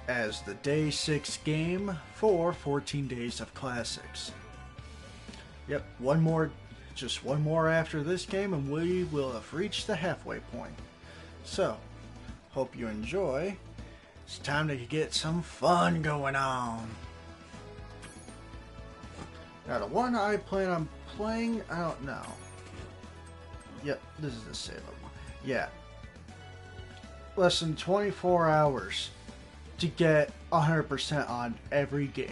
as the day 6 game for 14 days of classics. Yep, just one more after this game and we will have reached the halfway point. So, hope you enjoy. It's time to get some fun going on. Now the one I plan on playing, I don't know. Yep, this is the save one. Yeah. Less than 24 hours to get 100% on every game.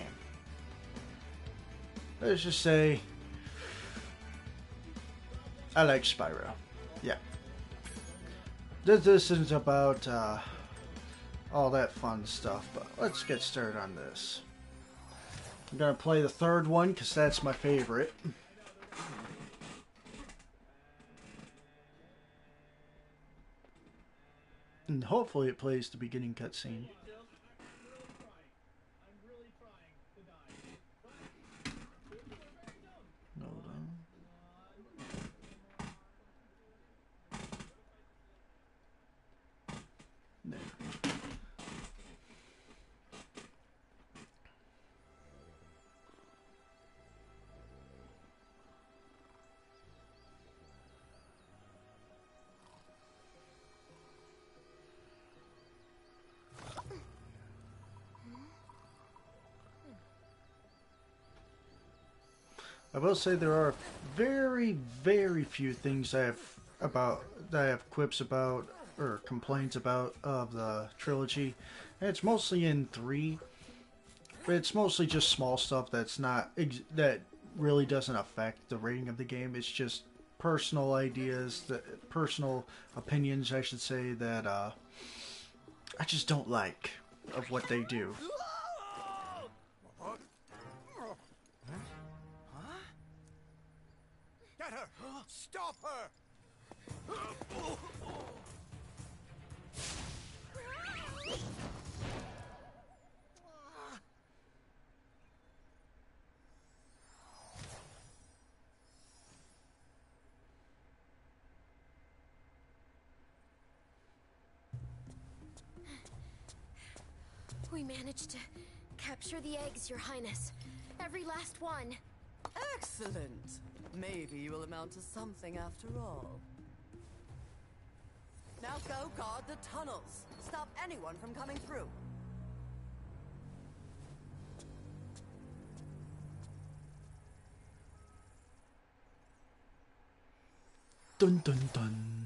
Let's just say I like Spyro. Yeah. This isn't about all that fun stuff, but let's get started on this. I'm gonna play the third one because that's my favorite. And hopefully it plays the beginning cutscene. Hold on. There. I will say there are very, very few things I have quips about or complaints about of the trilogy. And it's mostly in 3, but it's mostly just small stuff that really doesn't affect the rating of the game. It's just personal ideas, personal opinions, I should say, that I just don't like of what they do. Get her! Stop her! We managed to capture the eggs, Your Highness. Every last one. Excellent. Maybe you will amount to something after all. Now go guard the tunnels. Stop anyone from coming through. Dun dun dun.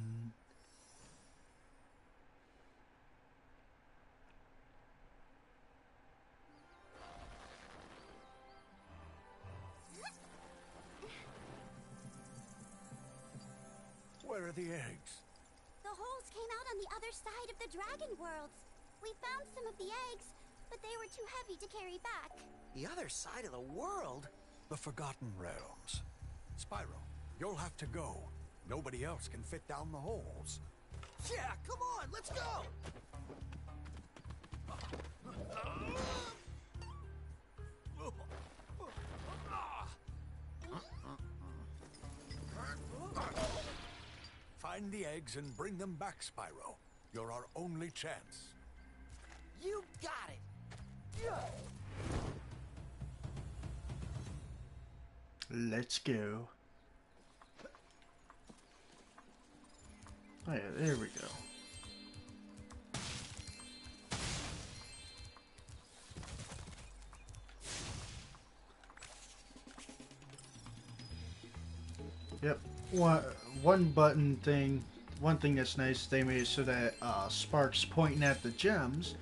Where are the eggs? The holes came out on the other side of the dragon worlds. We found some of the eggs, but they were too heavy to carry back. The other side of the world? The Forgotten Realms. Spyro, you'll have to go. Nobody else can fit down the holes. Yeah, come on, let's go! Find the eggs and bring them back, Spyro. You're our only chance. You got it! Let's go. Oh yeah, there we go. Yep. One thing that's nice they made so that sparks pointing at the gems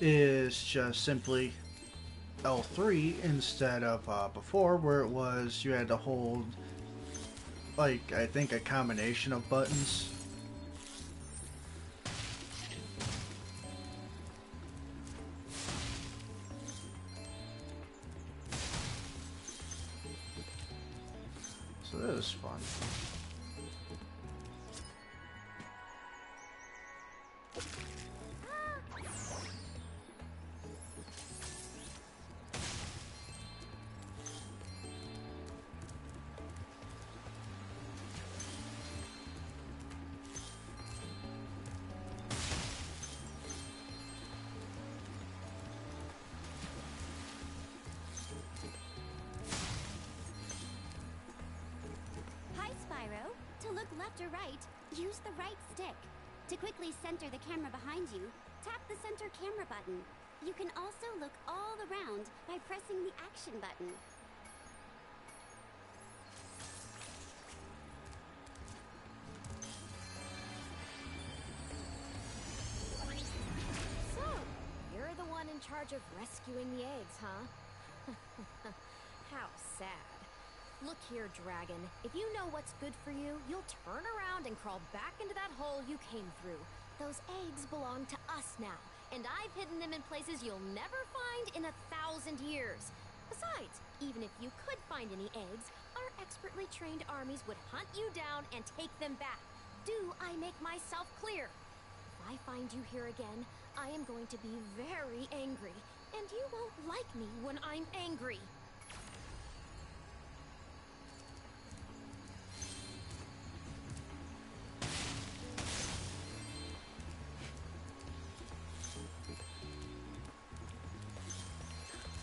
is just simply L3 instead of before, where it was you had to hold, like, I think a combination of buttons. So that was fun. left or right, use the right stick. To quickly center the camera behind you, tap the center camera button. You can also look all around by pressing the action button. So, you're the one in charge of rescuing the eggs, huh? How sad. Look here, Dragon. If you know what's good for you, you'll turn around and crawl back into that hole you came through. Those eggs belong to us now, and I've hidden them in places you'll never find in 1,000 years. Besides, even if you could find any eggs, our expertly trained armies would hunt you down and take them back. Do I make myself clear? If I find you here again, I am going to be very angry, and you won't like me when I'm angry.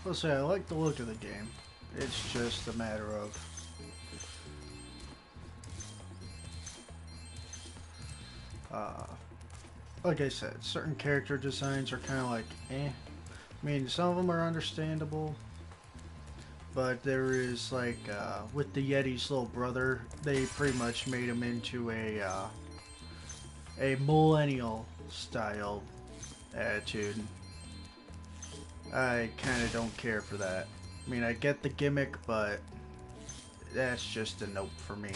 I'll say I like the look of the game. It's just a matter of like I said, certain character designs are kind of like eh. I mean, some of them are understandable, but there is like with the Yeti's little brother, they pretty much made him into a millennial style attitude. I kind of don't care for that. I mean, I get the gimmick, but that's just a nope for me.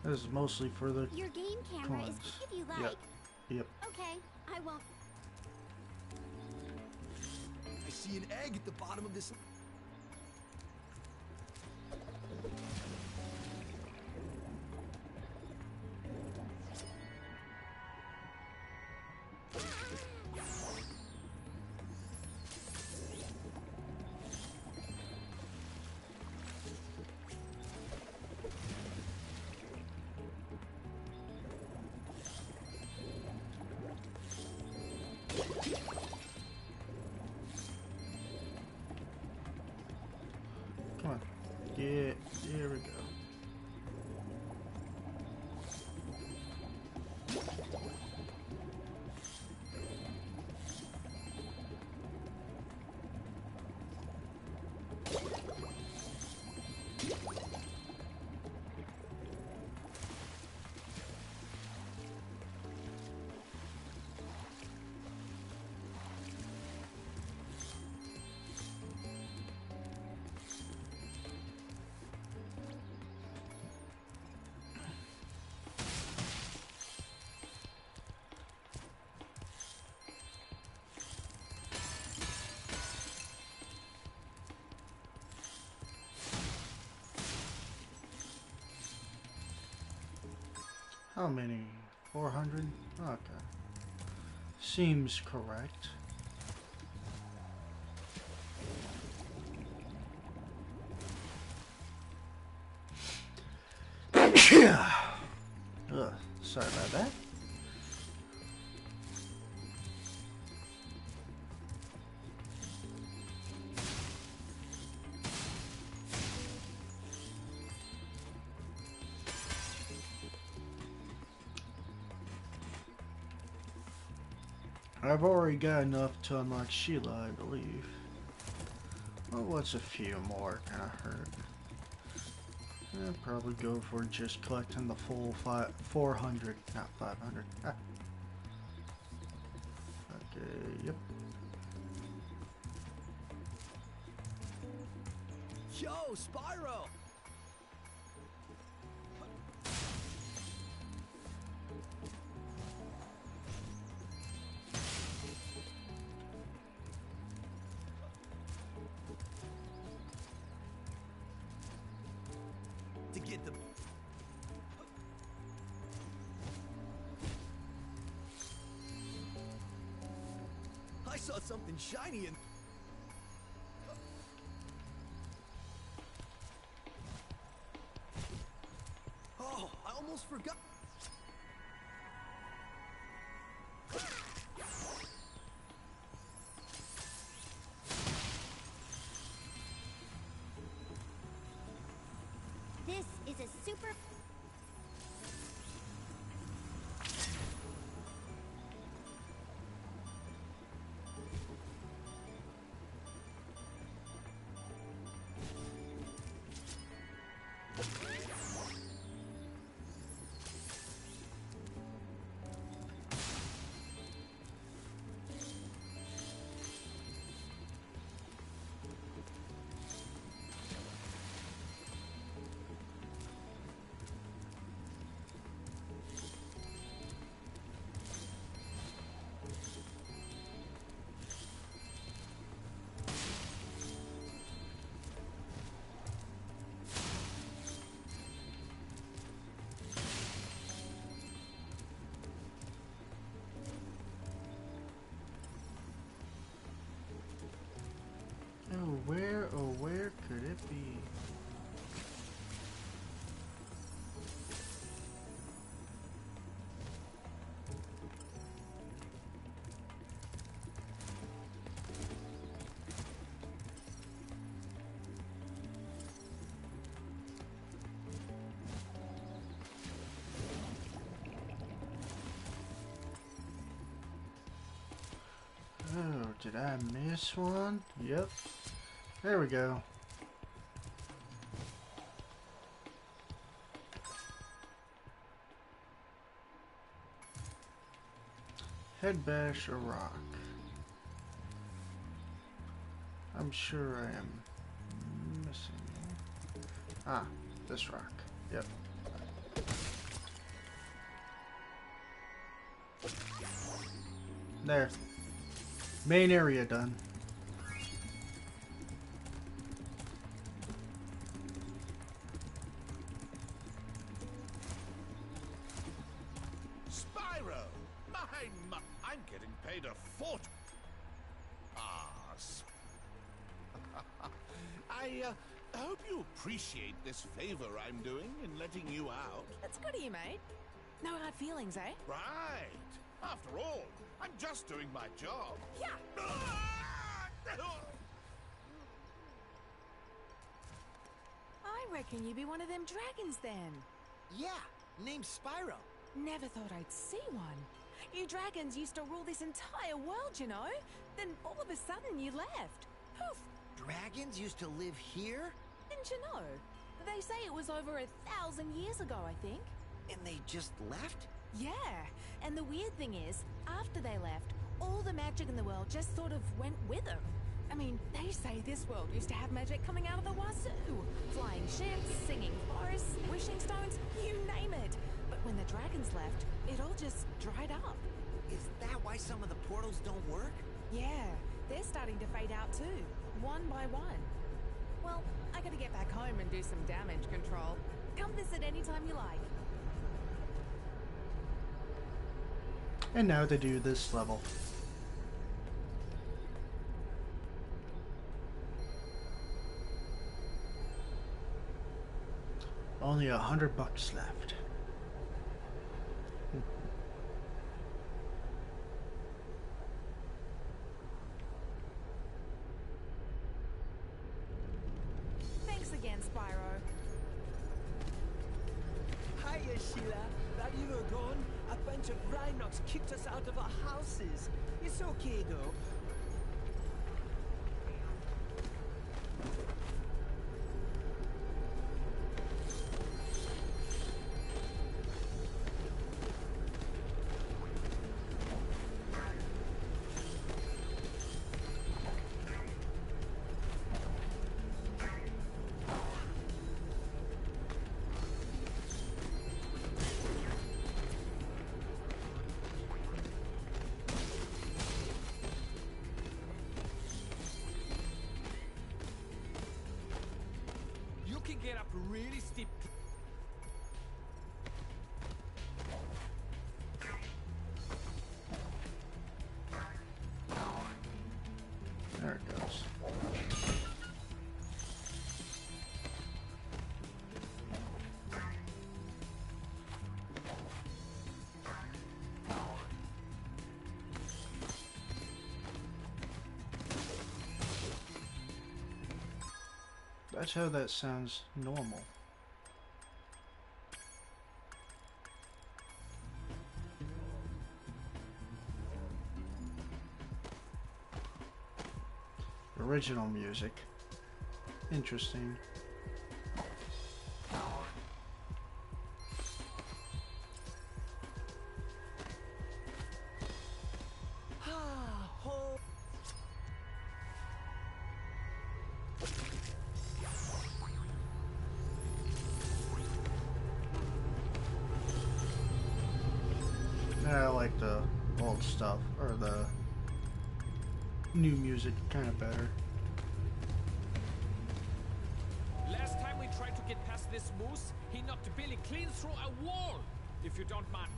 This is mostly for the Your game camera is coins. big if you like. Yep. Yep. Okay, I won't. I see an egg at the bottom of this. Come on. Get. Here we go. How many? 400? Okay. Seems correct. Ugh, sorry about that. I've already got enough to unlock Sheila, I believe. Well, what's a few more gonna hurt? I'd probably go for just collecting the full 400, not 500. Ah. Okay, yep. Yo, Spyro! saw something shiny and... Oh, I almost forgot. This is a super... Oh, where could it be? Oh, did I miss one? Yep. There we go. Head bash a rock. I'm sure I am missing. Ah, this rock. Yep. There. Main area done. Spyro! I'm getting paid a fortune. I hope you appreciate this favor I'm doing in letting you out. That's good of you, mate. No hard feelings, eh? Right. After all, I'm just doing my job. Yeah. I reckon you be one of them dragons then. Yeah, name's Spyro. Never thought I'd see one. You dragons used to rule this entire world, you know? Then all of a sudden you left. Poof! Dragons used to live here? Didn't you know? They say it was over 1,000 years ago, I think. And they just left? Yeah, and the weird thing is, after they left, all the magic in the world just sort of went with them. I mean, they say this world used to have magic coming out of the wazoo. Flying ships, singing forests, wishing stones, you name it. But when the dragons left, it all just dried up. Is that why some of the portals don't work? Yeah, they're starting to fade out too, one by one. Well, I gotta get back home and do some damage control. Come visit anytime you like. And now to do this level. Only $100 left. Thanks again, Spyro. Hiya, Sheila. While you were gone, a bunch of Rhinox kicked us out of our houses. It's okay, though. You can get up really steep. That's how that sounds normal. Original music. Interesting. I like the old stuff, or the new music kind of better. Last time we tried to get past this moose, he knocked Billy clean through a wall, if you don't mind.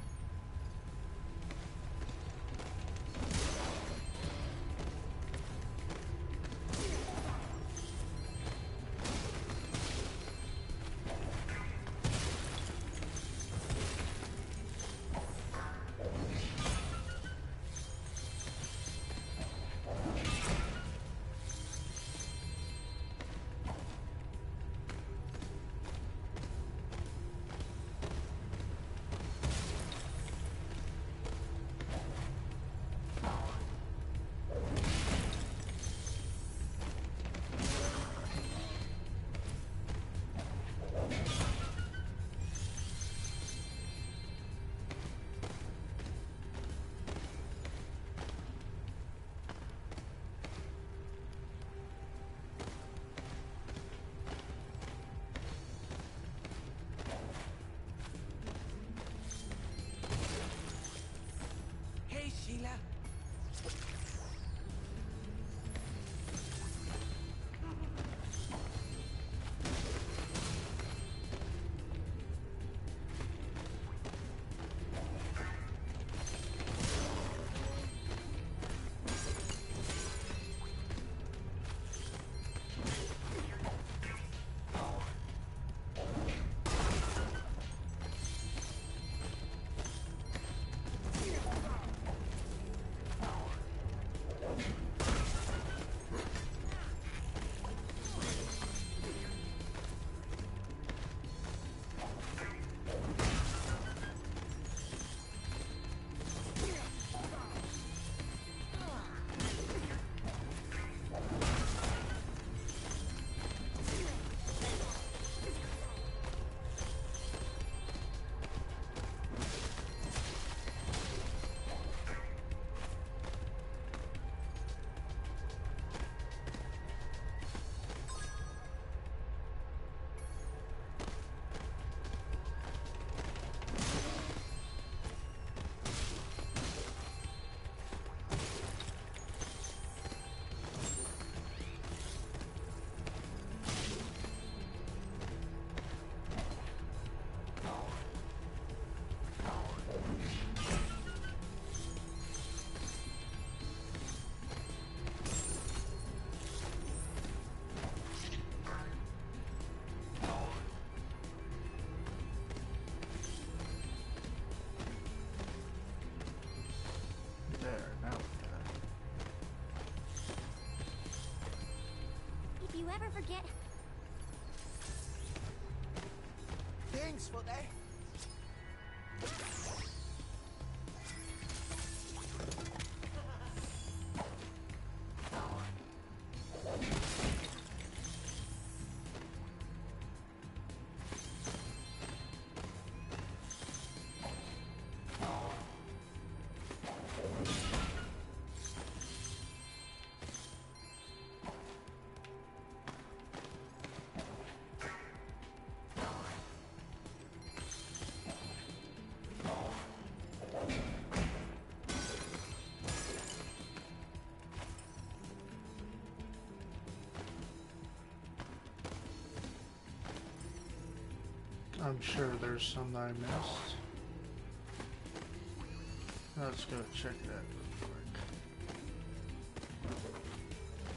Hey, Sheila. If you ever forget... Thanks for that. I'm sure there's some that I missed. Let's go check that real quick.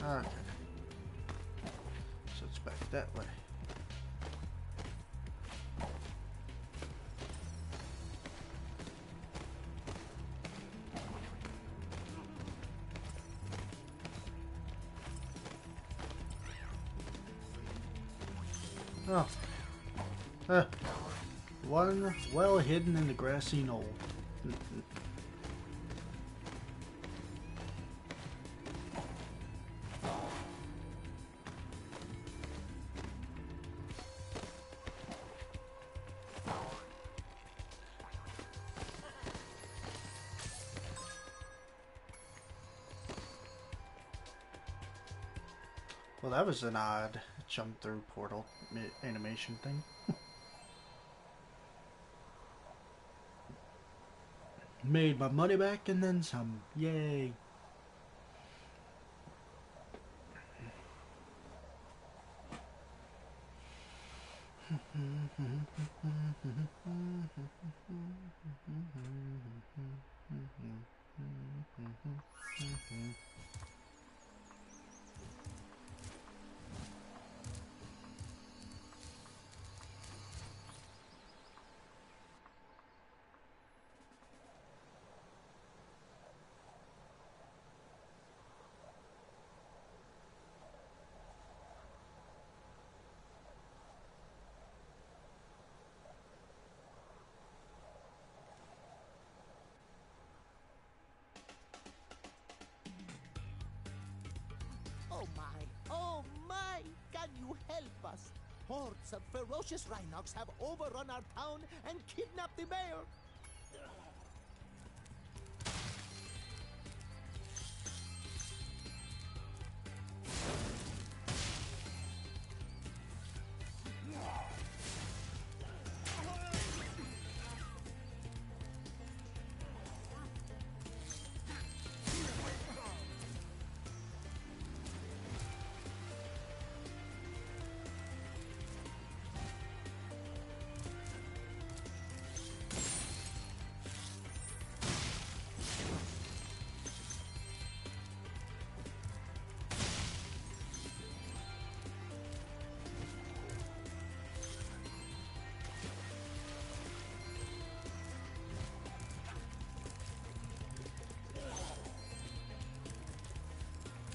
Okay. So it's back that way. Oh. Uh, one well hidden in the grassy knoll. Well, that was an odd jump through portal animation thing. Made my money back and then some. Yay. Oh my! Can you help us? Hordes of ferocious Rhinox have overrun our town and kidnapped the mayor.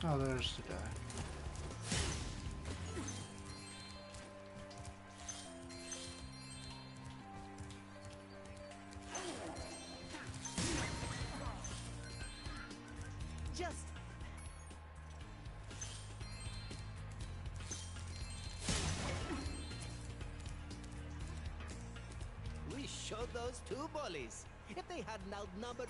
Oh, there's the guy. Just... We showed those two bullies. If they hadn't outnumbered...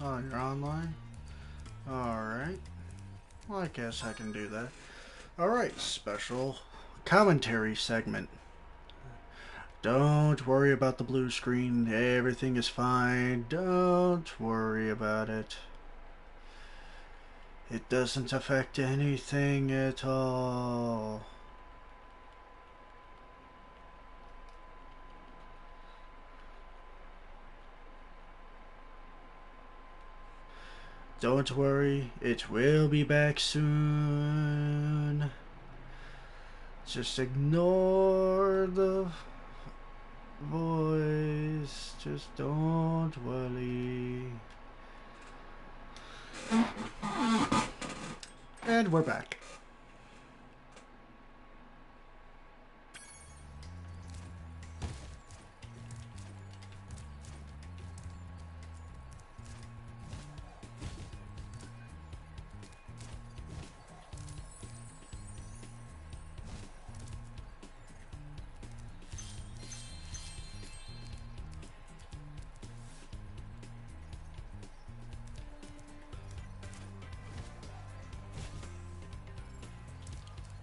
Oh, you're online? Alright. Well, I guess I can do that. Alright, special commentary segment. Don't worry about the blue screen. Everything is fine. Don't worry about it. It doesn't affect anything at all. Don't worry, it will be back soon. Just ignore the voice. Just don't worry. And we're back.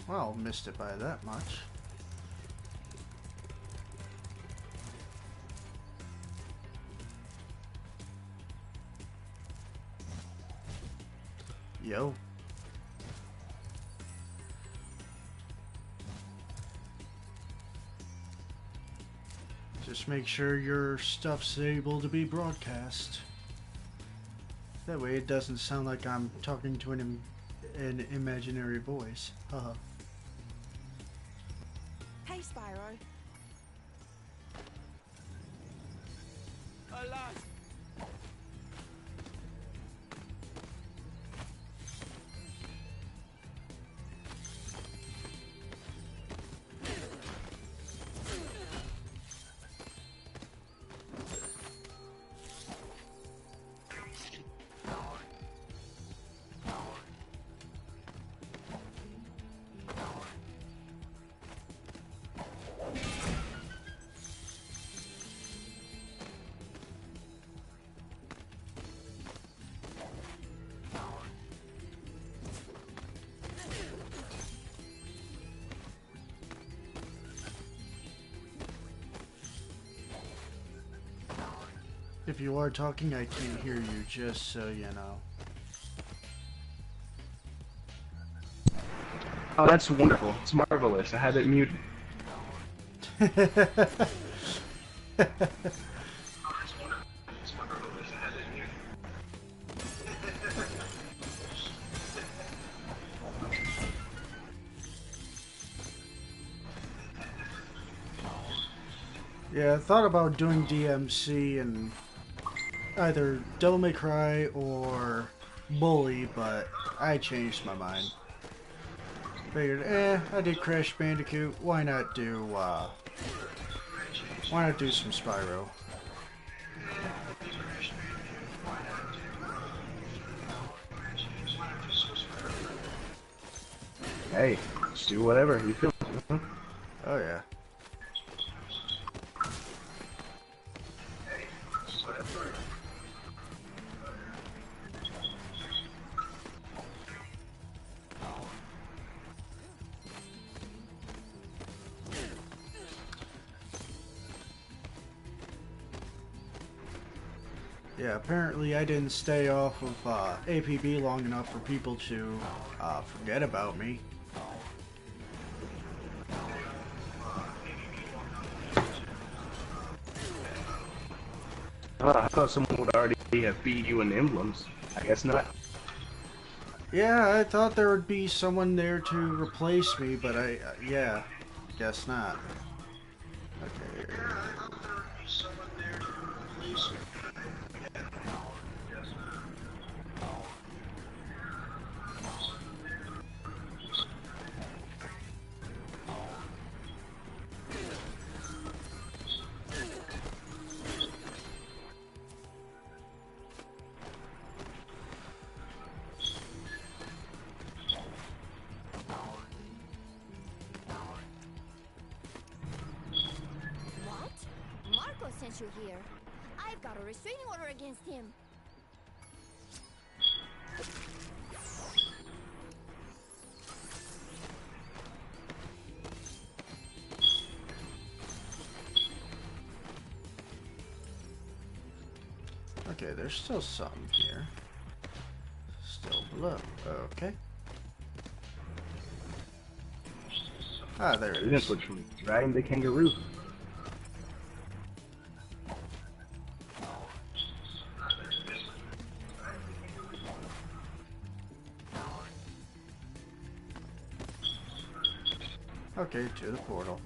Well, missed it by that much. Yo. Just make sure your stuff's able to be broadcast. That way it doesn't sound like I'm talking to an imaginary voice. Haha. Hey, Spyro. Alas! If you are talking, I can't hear you, just so you know. Oh, that's wonderful. It's marvelous. I had it muted. Yeah, I thought about doing DMC and either Devil May Cry or Bully, but I changed my mind. Figured, I did Crash Bandicoot. Why not do some Spyro? Hey, just do whatever you feel. Oh yeah. Yeah, apparently I didn't stay off of APB long enough for people to forget about me. I thought someone would already have beat you in emblems. I guess not. Yeah, I thought there would be someone there to replace me, but yeah, guess not. Okay. What? Marco sent you here. I've got a restraining order against him. Okay, there's still something here. Still below. Okay. Ah, there it You didn't is. switch from riding the kangaroo. Okay, to the portal.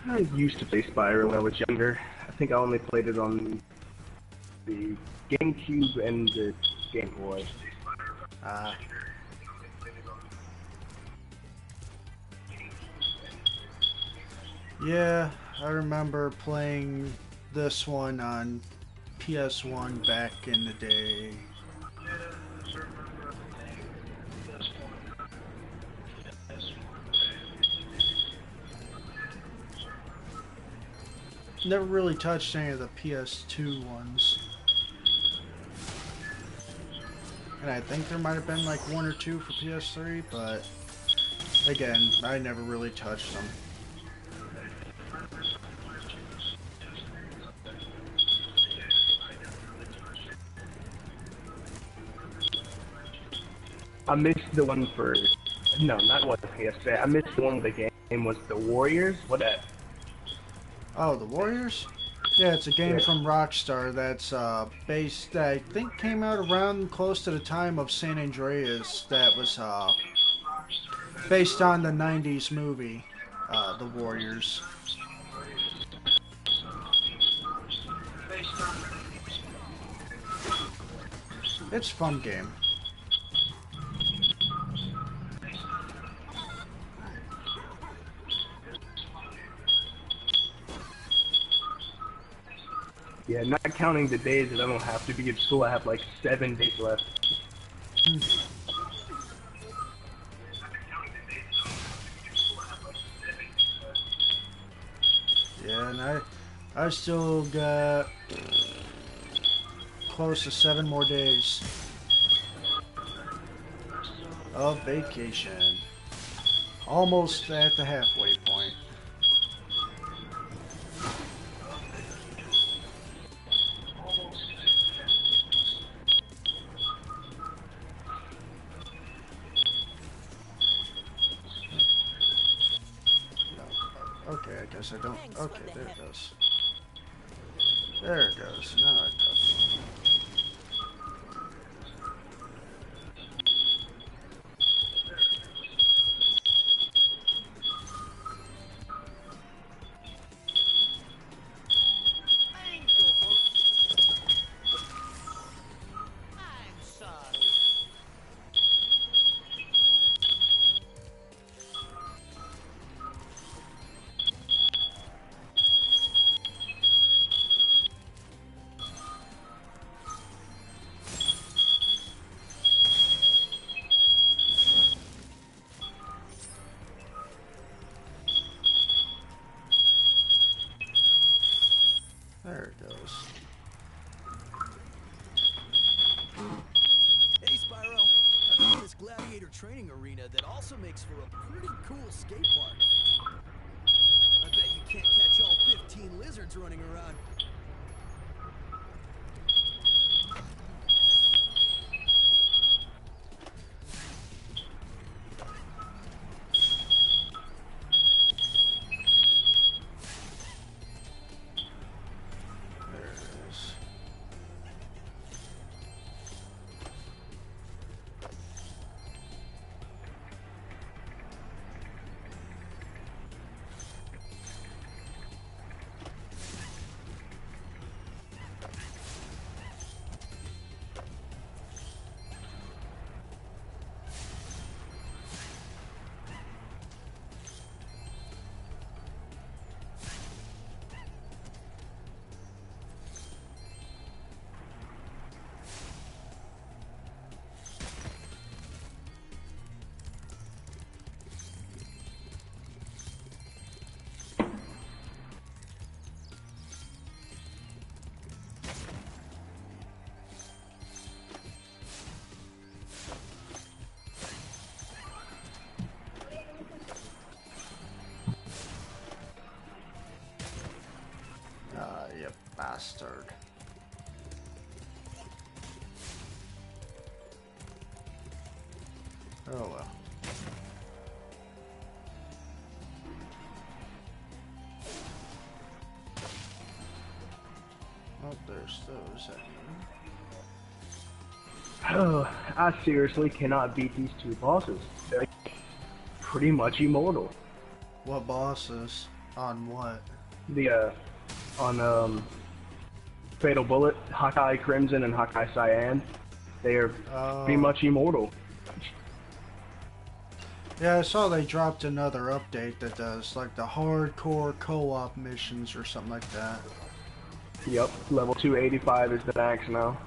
I used to play Spyro when I was younger. I think I only played it on the GameCube and the Game Boy. Yeah, I remember playing this one on PS1 back in the day. Never really touched any of the PS2 ones. And I think there might have been like one or two for PS3, but again, I never really touched them. I missed the one for... No, not one for PS3. I missed the one with the game was the Warriors. What that? Oh, the Warriors? Yeah, it's a game from Rockstar that's based, I think came out around close to the time of San Andreas, that was based on the 90s movie, The Warriors. It's a fun game. Yeah, not counting the days that I don't have to be at school, I have like 7 days left. Yeah, and I still got close to 7 more days of vacation. Almost at the halfway point. Okay, I guess I don't. Okay, there it goes. There it goes. Now it goes. I'm sorry. There it goes. Hey, Spyro. I found this gladiator training arena that also makes for a pretty cool skate park. I bet you can't catch all 15 lizards running around. There it is. You bastard. Oh well. Oh, there's those. Oh, I seriously cannot beat these two bosses. They're like, pretty much immortal. What bosses? On what? On Fatal Bullet, Hawkeye Crimson and Hawkeye Cyan, they are pretty much immortal. Yeah, I saw they dropped another update that does like the hardcore co-op missions or something like that. Yep, level 285 is the max now.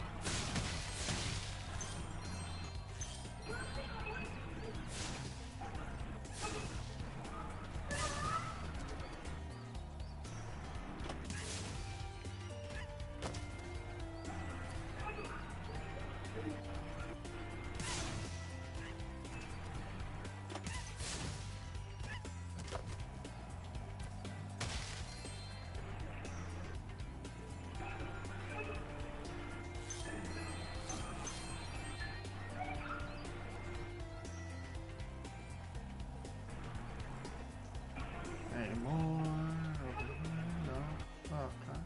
Any more? Over here? No? Okay.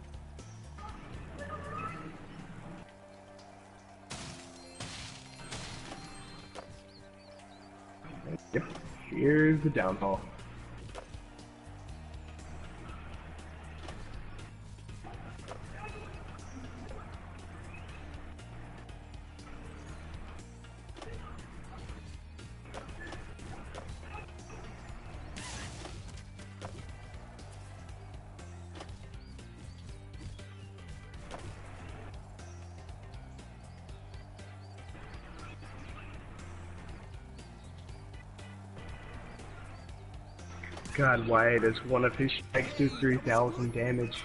Yep, here's the downfall. God, why does one of his strikes do 3,000 damage?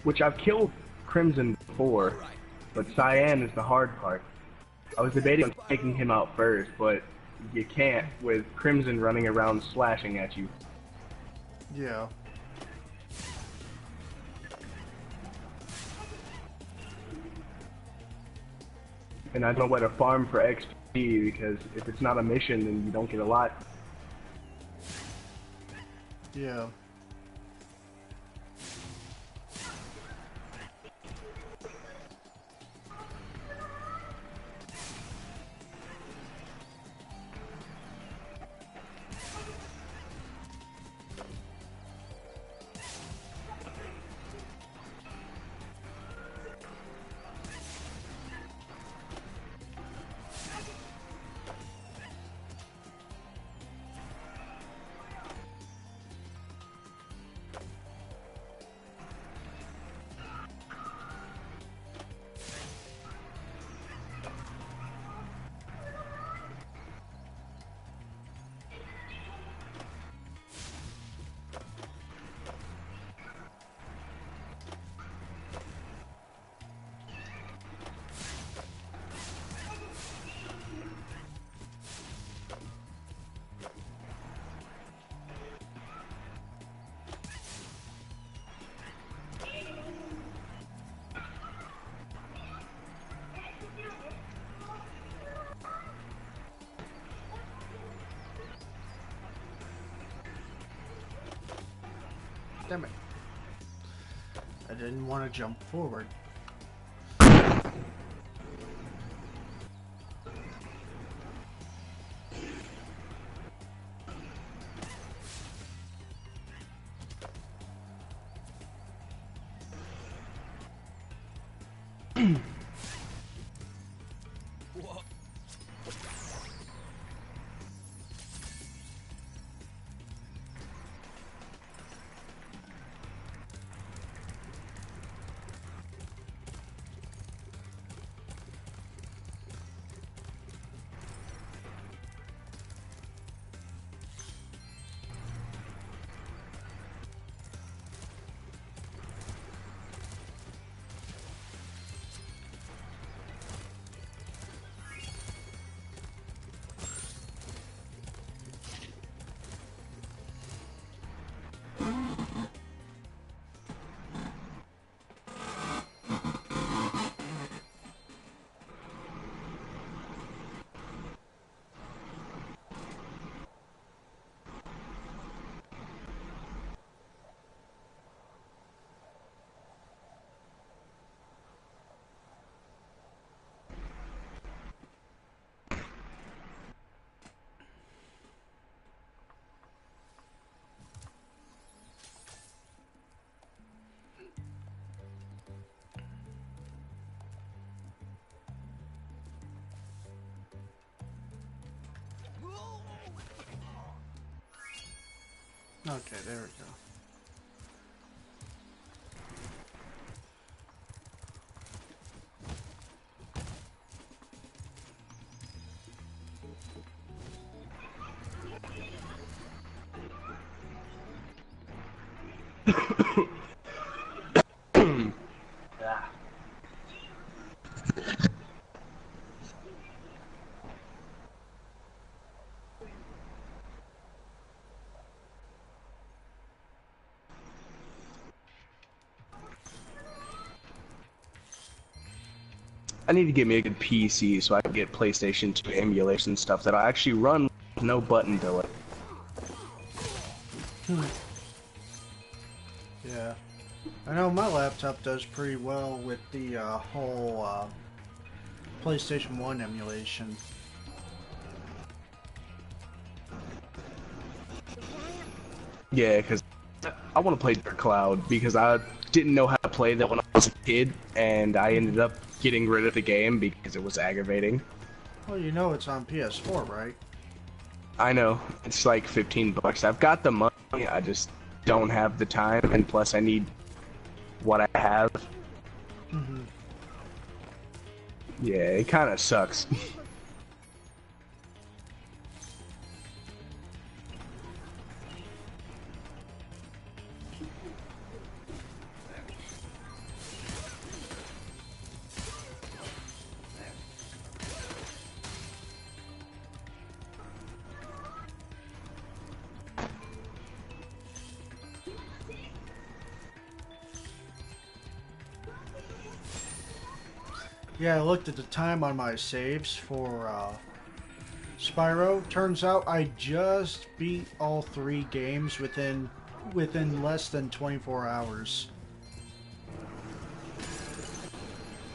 Which I've killed Crimson before, but Cyan is the hard part. I was debating on taking him out first, but you can't with Crimson running around slashing at you. Yeah. And I don't know where to farm for XP, because if it's not a mission, then you don't get a lot. Yeah. Damn it. I didn't want to jump forward. What? Okay, there we go. I need to get me a good PC so I can get PlayStation 2 emulation stuff that'll actually run with no button delay. Yeah. I know my laptop does pretty well with the whole PlayStation 1 emulation. Yeah, because I want to play Dark Cloud because I didn't know how to play that when I was a kid, and I ended up getting rid of the game because it was aggravating. Well, you know it's on PS4, right? I know, it's like $15. I've got the money, I just don't have the time, and plus I need what I have. Mm-hmm. Yeah, it kind of sucks. Yeah, I looked at the time on my saves for Spyro. Turns out I just beat all 3 games within less than 24 hours.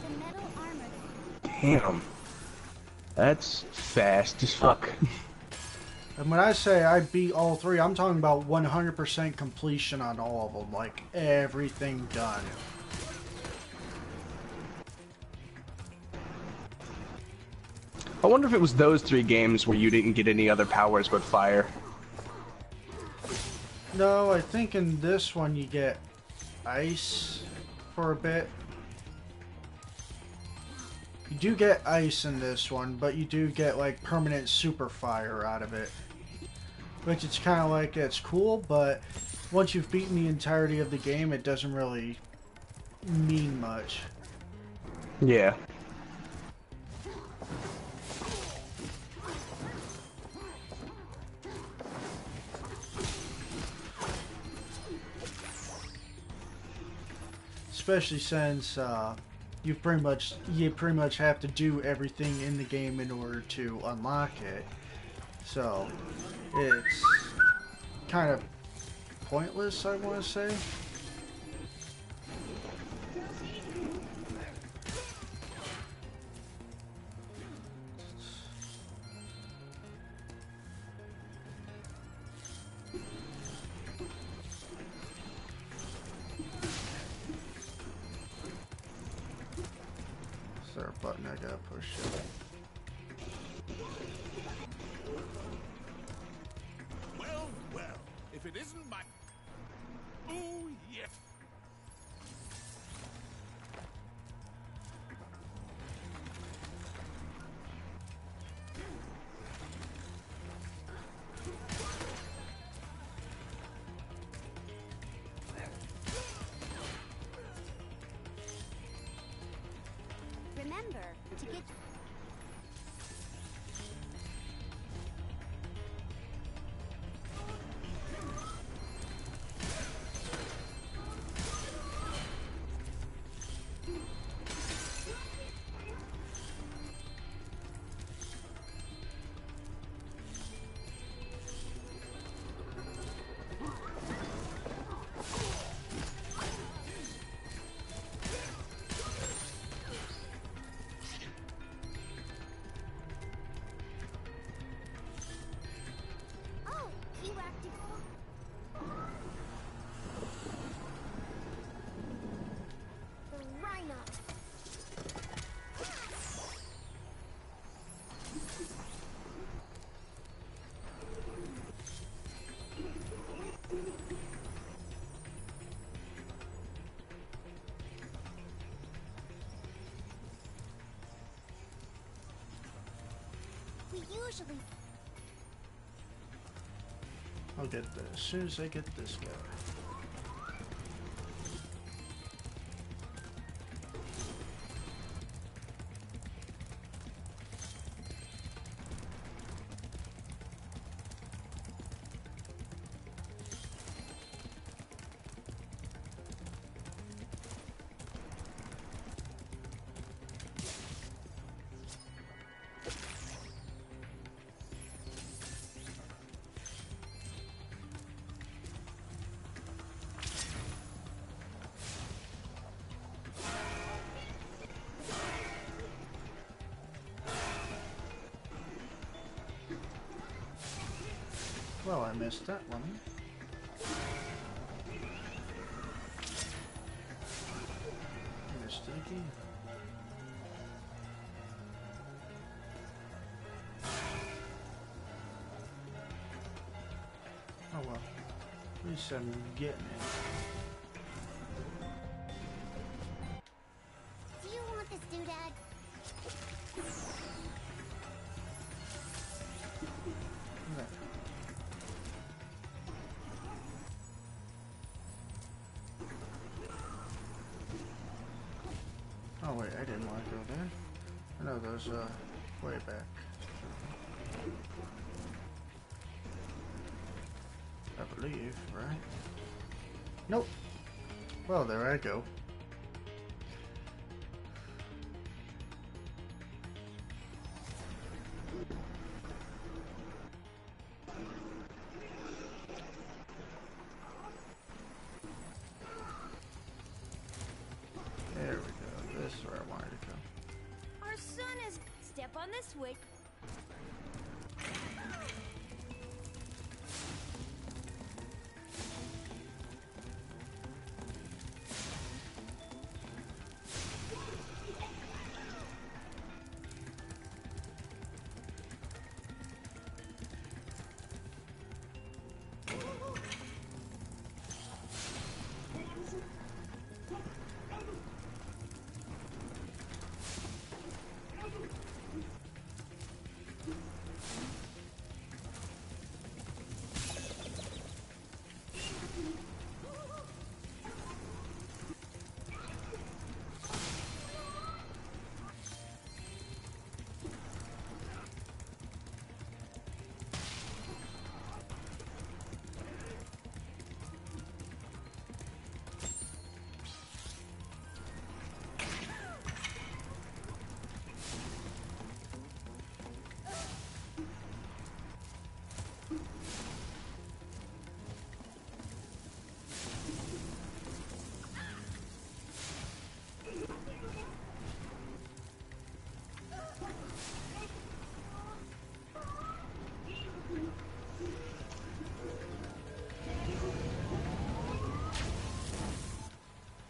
The metal armor. Damn. That's fast as fuck. And when I say I beat all 3, I'm talking about 100% completion on all of them. Like, everything done. I wonder if it was those 3 games where you didn't get any other powers but fire. No, I think in this one you get ice for a bit. You do get ice in this one, but you do get like permanent super fire out of it. Which it's kind of like, it's cool, but once you've beaten the entirety of the game, it doesn't really mean much. Yeah. Especially since you pretty much have to do everything in the game in order to unlock it. So it's kind of pointless, I want to say. Is there a button I gotta push? Well, well, if it isn't my... Oh, yes. Remember to get. Actually, I'll get this as soon as I get this guy. Well, I missed that one. Missed it again. Oh well. At least I'm getting it. do you want this doodad? There. Oh wait, I didn't want to go there. I know those way back. I believe, right? Nope. Well, there I go. There we go. This is where I wanted to go. Our son is... Step on this switch.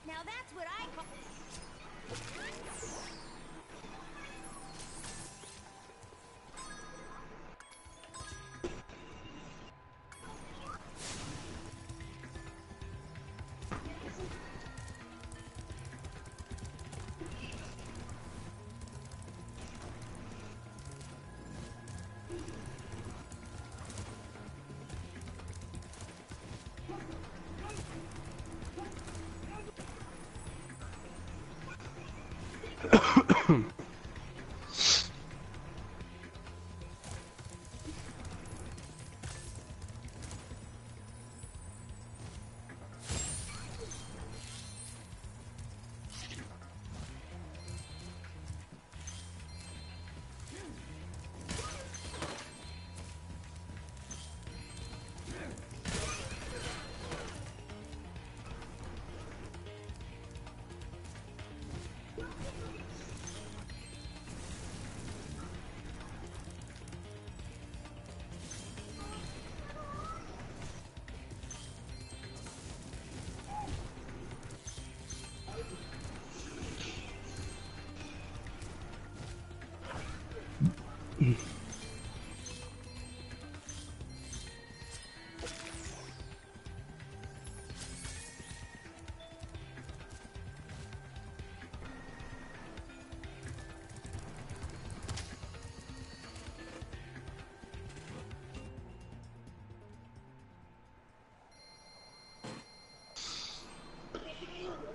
Now that's what I call...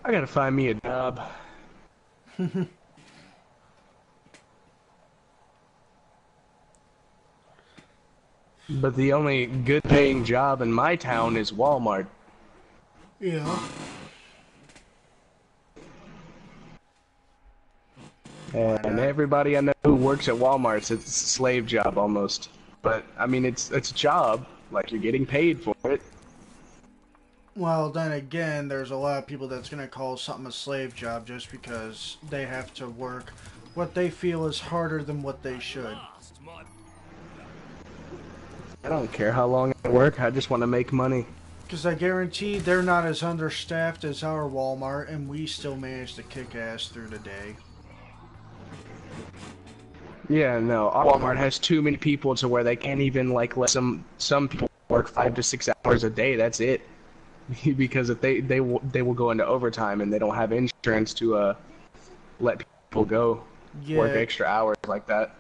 I gotta find me a job. But the only good paying job in my town is Walmart. Yeah. And everybody I know who works at Walmart, it's a slave job almost. But I mean, it's a job. Like, you're getting paid for it. Well, then again, there's a lot of people that's going to call something a slave job just because they have to work what they feel is harder than what they should. I don't care how long I work, I just want to make money. Because I guarantee they're not as understaffed as our Walmart, and we still manage to kick ass through the day. Yeah, no, our Walmart has too many people to where they can't even, like, let some people work 5 to 6 hours a day, that's it. Because if they will go into overtime, and they don't have insurance to let people go work extra hours like that.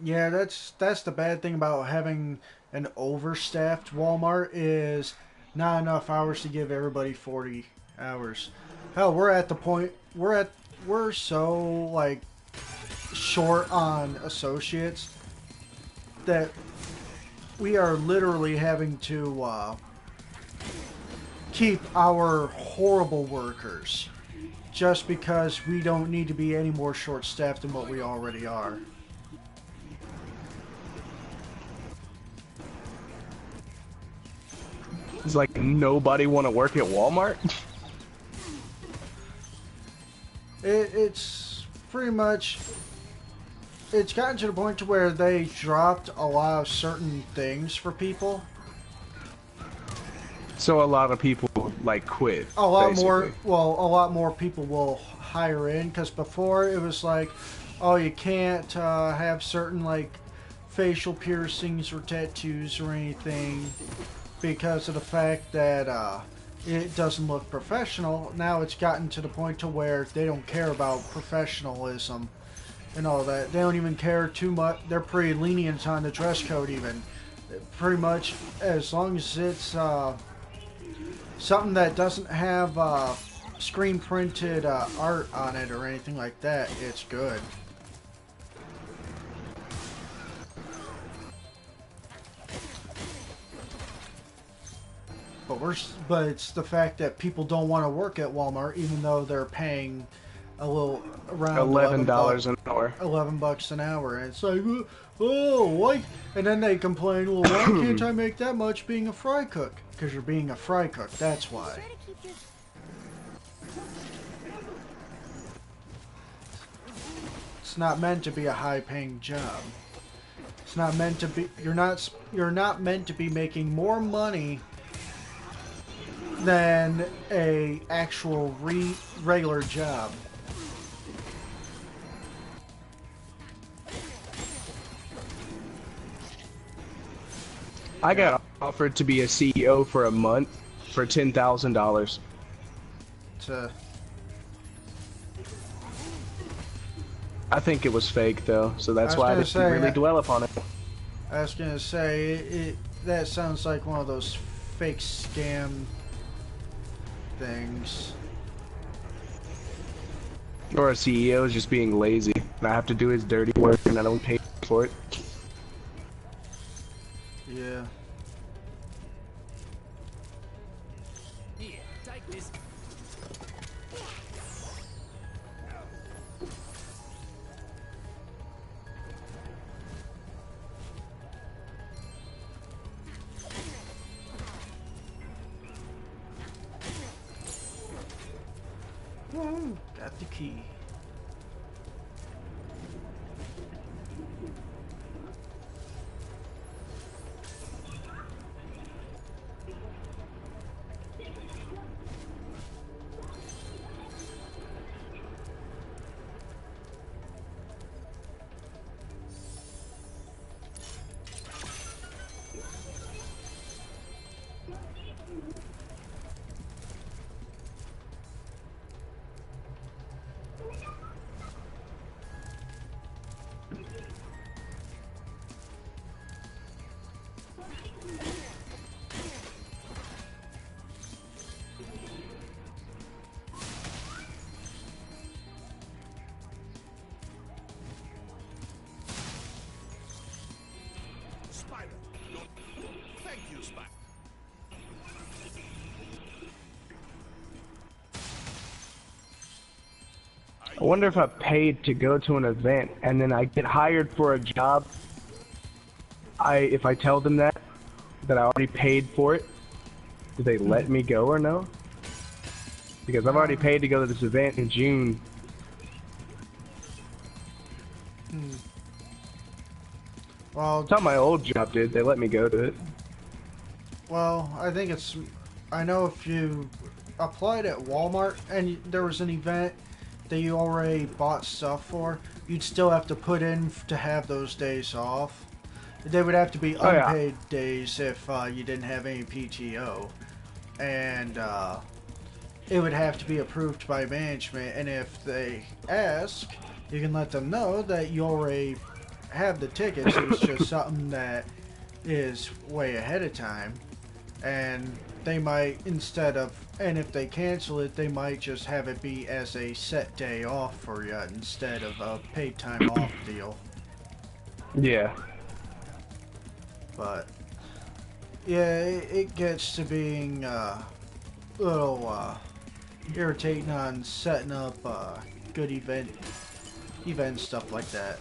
Yeah, that's the bad thing about having an overstaffed Walmart is not enough hours to give everybody 40 hours. Hell, we're at the point we're so like short on associates that we are literally having to keep our horrible workers just because we don't need to be any more short-staffed than what we already are. It's like nobody want to work at Walmart? It's pretty much... It's gotten to the point to where they dropped a lot of certain things for people. So a lot of people, like, quit. A lot basically. more... Well, a lot more people will hire in, because before it was like, oh, you can't have certain, like, facial piercings or tattoos or anything because of the fact that it doesn't look professional. Now it's gotten to the point to where they don't care about professionalism and all that. They don't even care too much. They're pretty lenient on the dress code even. Pretty much as long as it's something that doesn't have screen printed art on it or anything like that, it's good. But it's the fact that people don't want to work at Walmart, even though they're paying a little around $11 an hour. $11 an hour, and it's like, oh, why? And then they complain, well, why can't I make that much being a fry cook? Because you're being a fry cook. That's why. It's not meant to be a high-paying job. It's not meant to be. You're not meant to be making more money than a actual regular job. I got offered to be a CEO for a month for $10,000. I think it was fake though, so that's why I didn't really dwell upon it. I was gonna say that sounds like one of those fake scam things. Or a CEO is just being lazy, and I have to do his dirty work, and I don't pay for it. Yeah. Here, take this. Woo! Got the key. Thank you, Spyro. I wonder if I paid to go to an event and then I get hired for a job. If I tell them that I already paid for it, do they let me go or no? Because I've already paid to go to this event in June. Well, That's how my old job did. They let me go to it. well, I think it's. I know if you applied at Walmart and there was an event that you already bought stuff for, you'd still have to put in to have those days off. They would have to be unpaid days if you didn't have any PTO, and it would have to be approved by management. And if they ask, you can let them know that you already have the tickets. It's just something that is way ahead of time, and they might, instead of, and if they cancel it, they might just have it be as a set day off for you instead of a paid time off deal. Yeah. But yeah, it gets to being a little irritating on setting up good event stuff like that.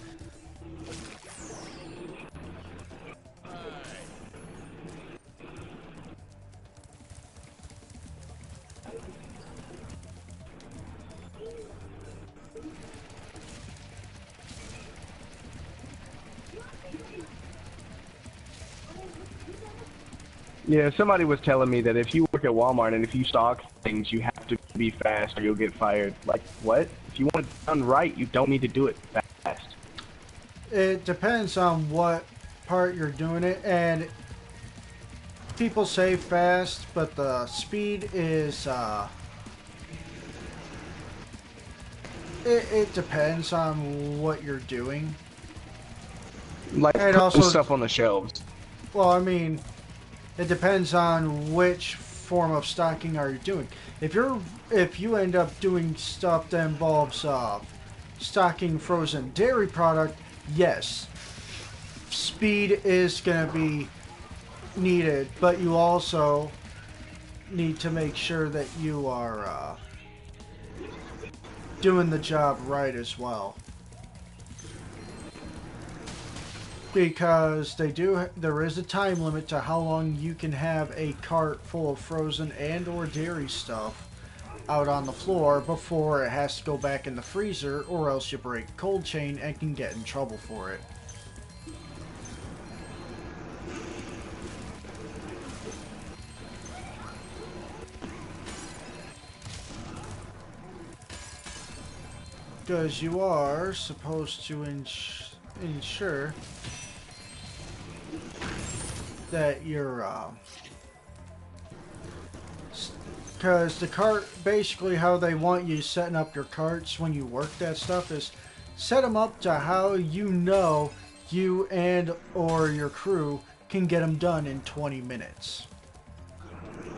Yeah, somebody was telling me that if you work at Walmart and if you stock things, you have to be fast or you'll get fired. Like, what? If you want it done right, you don't need to do it fast. It depends on what part you're doing it, and people say fast, but the speed is, it depends on what you're doing. Like, and putting also stuff on the shelves. Well, I mean, it depends on which form of stocking are you doing. If you end up doing stuff that involves stocking frozen dairy product, yes, speed is going to be needed, but you also need to make sure that you are doing the job right as well. Because there is a time limit to how long you can have a cart full of frozen and or dairy stuff out on the floor before it has to go back in the freezer, or else you break cold chain and can get in trouble for it. Because you are supposed to ensure that you're because the cart, basically how they want you setting up your carts when you work that stuff is set them up to how you know you and or your crew can get them done in 20 minutes.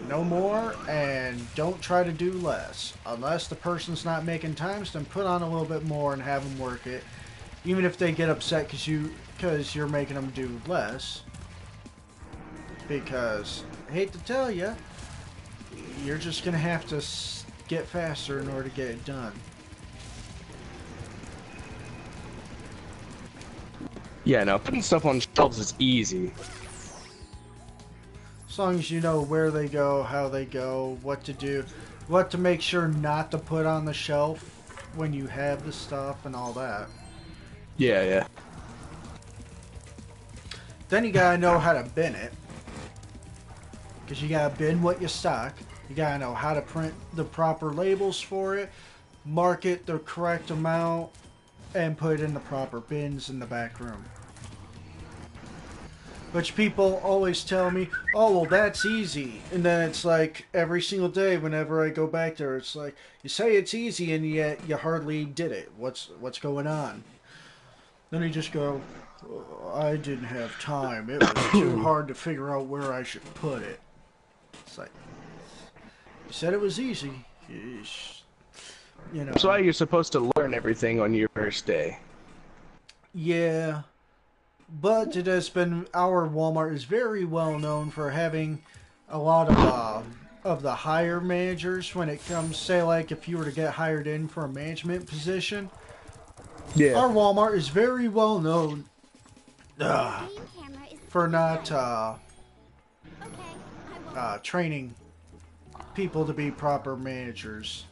No more, and don't try to do less. Unless the person's not making times, then put on a little bit more and have them work it. Even if they get upset because you're making them do less. Because, I hate to tell you, you're just going to have to get faster in order to get it done. Yeah, no, putting stuff on shelves is easy. As long as you know where they go, how they go, what to do, what to make sure not to put on the shelf when you have the stuff and all that. Yeah, yeah. Then you gotta know how to bin it. Because you gotta bin what you stock. You gotta know how to print the proper labels for it, mark it the correct amount, and put it in the proper bins in the back room. Which people always tell me, oh, well, that's easy. And then it's like, every single day whenever I go back there, it's like, you say it's easy and yet you hardly did it. What's going on? Then you just go, oh, I didn't have time. It was too hard to figure out where I should put it. It's like, you said it was easy. You know. That's why you're supposed to learn everything on your first day. Yeah. but it has been, our Walmart is very well known for having a lot of the higher managers when it comes, say, like if you were to get hired in for a management position. Yeah. Our Walmart is very well known Main camera is for over not there. Okay, I won't. training people to be proper managers.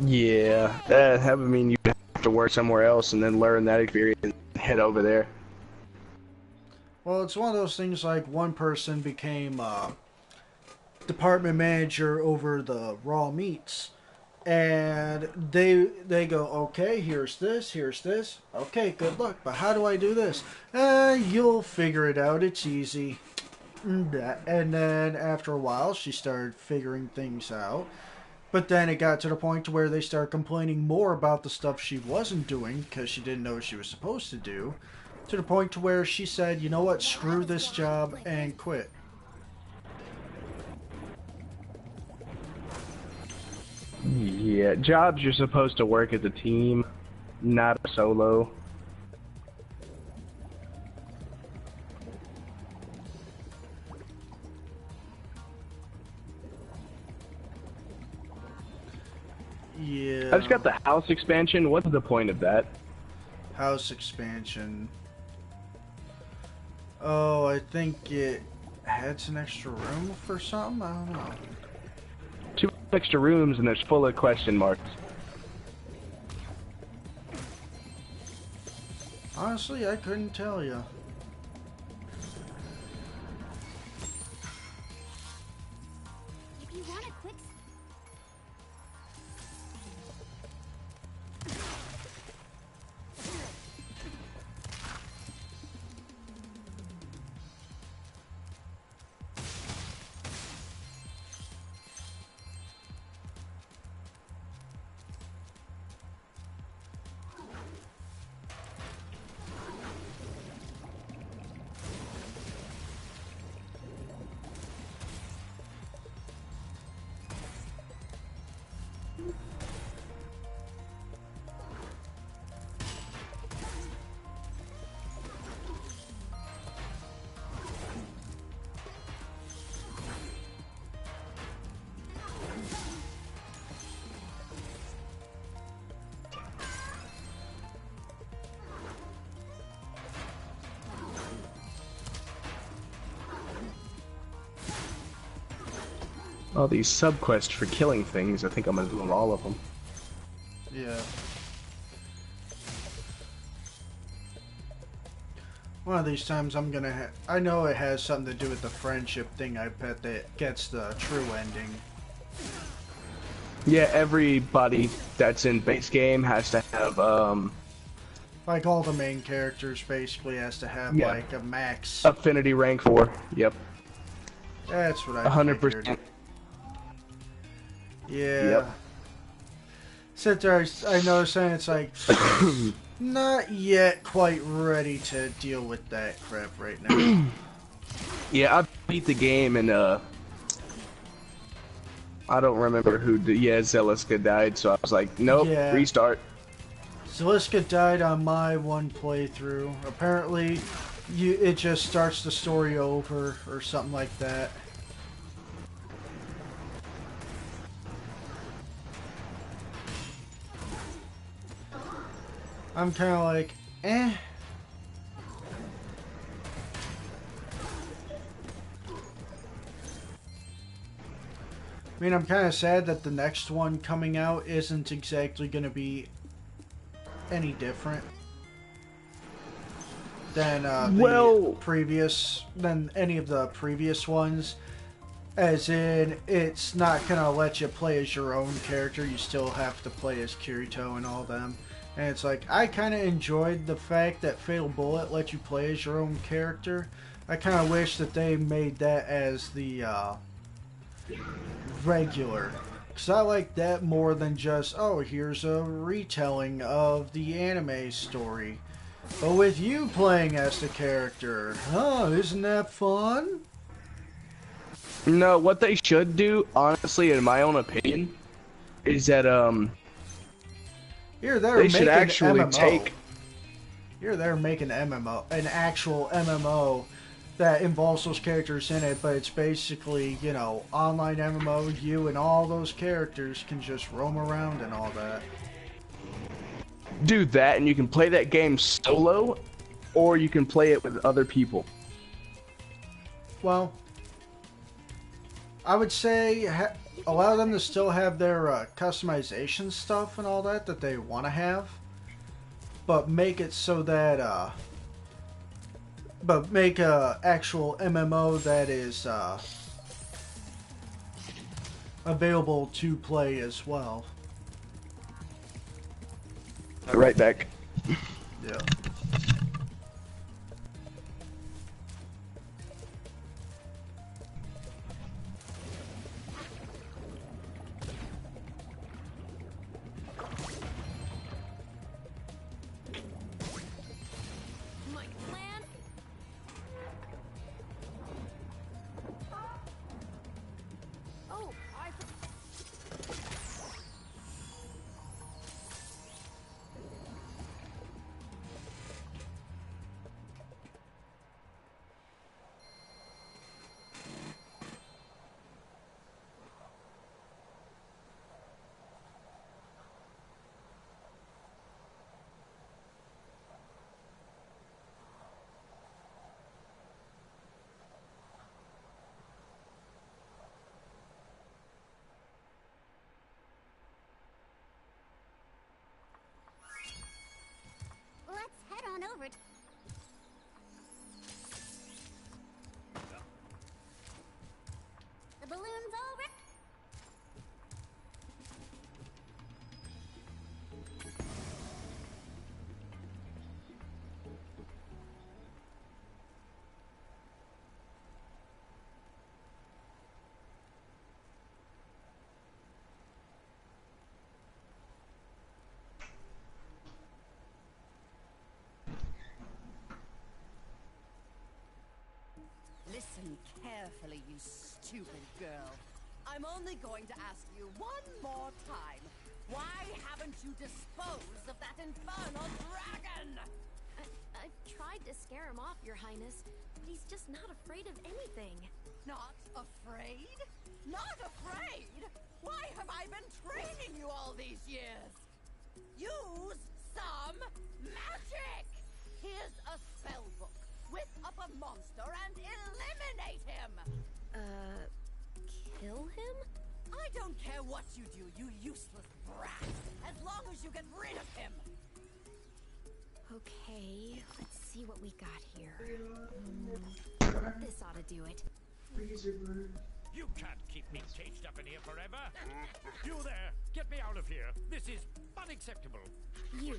Yeah, that would mean you have to work somewhere else and then learn that experience and head over there. Well, it's one of those things like one person became department manager over the raw meats. And they go, okay, here's this. Okay, good luck. But how do I do this? You'll figure it out. It's easy. And then after a while, she started figuring things out. But then it got to the point to where they started complaining more about the stuff she wasn't doing because she didn't know what she was supposed to do. To the point to where she said, you know what, screw this job and quit. Yeah, jobs you're supposed to work as a team, not a solo. Yeah. I just got the house expansion. What's the point of that? House expansion. Oh, I think it adds an extra room for something? I don't know. 2 extra rooms and there's full of question marks. Honestly, I couldn't tell you. If you want a quick All these subquests for killing things, I think I'm gonna do all of them. Yeah. One of these times I'm gonna I know it has something to do with the friendship thing, I bet that gets the true ending. Yeah, everybody that's in base game has to have, Like all the main characters basically has to have yeah, like a max. affinity rank 4. Yep. That's what I 100%. figured. Yeah. Yep. Sit there, I noticed and it's like, not yet quite ready to deal with that crap right now. Yeah, I beat the game and, I don't remember who, yeah, Zeliska died, so I was like, nope, Yeah. restart. Zeliska died on my one playthrough. Apparently, it just starts the story over or something like that. I'm kind of like, eh. I mean, I'm kind of sad that the next one coming out isn't exactly going to be any different than than any of the previous ones. As in, it's not going to let you play as your own character. You still have to play as Kirito and all them. And it's like, I kind of enjoyed the fact that Fatal Bullet let you play as your own character. I kind of wish that they made that as the regular. Because I like that more than just, oh, here's a retelling of the anime story. But with you playing as the character, huh, isn't that fun? No, what they should do, honestly, in my own opinion, is that, Here they're They should making actually MMO. take. Here they're making MMO, an actual MMO that involves those characters in it, but it's basically, you know, online MMO. You and all those characters can just roam around and all that. Do that, and you can play that game solo, or you can play it with other people. Well, I would say allow them to still have their customization stuff and all that they want to have, but make it so that but make a actual MMO that is available to play as well. Right back. Yeah. My plan? Oh, I... Let's head on over to... The balloon's all ready. Listen carefully, you stupid girl. I'm only going to ask you one more time. Why haven't you disposed of that infernal dragon? I've tried to scare him off, Your Highness, but he's just not afraid of anything. Not afraid? Not afraid? Why have I been training you all these years? Use some magic! Here's a spell book. Whip up a monster and eliminate him! Kill him? I don't care what you do, you useless brat, as long as you get rid of him! Okay, let's see what we got here. This ought to do it. You can't keep me caged up in here forever. You there, get me out of here. This is unacceptable. You,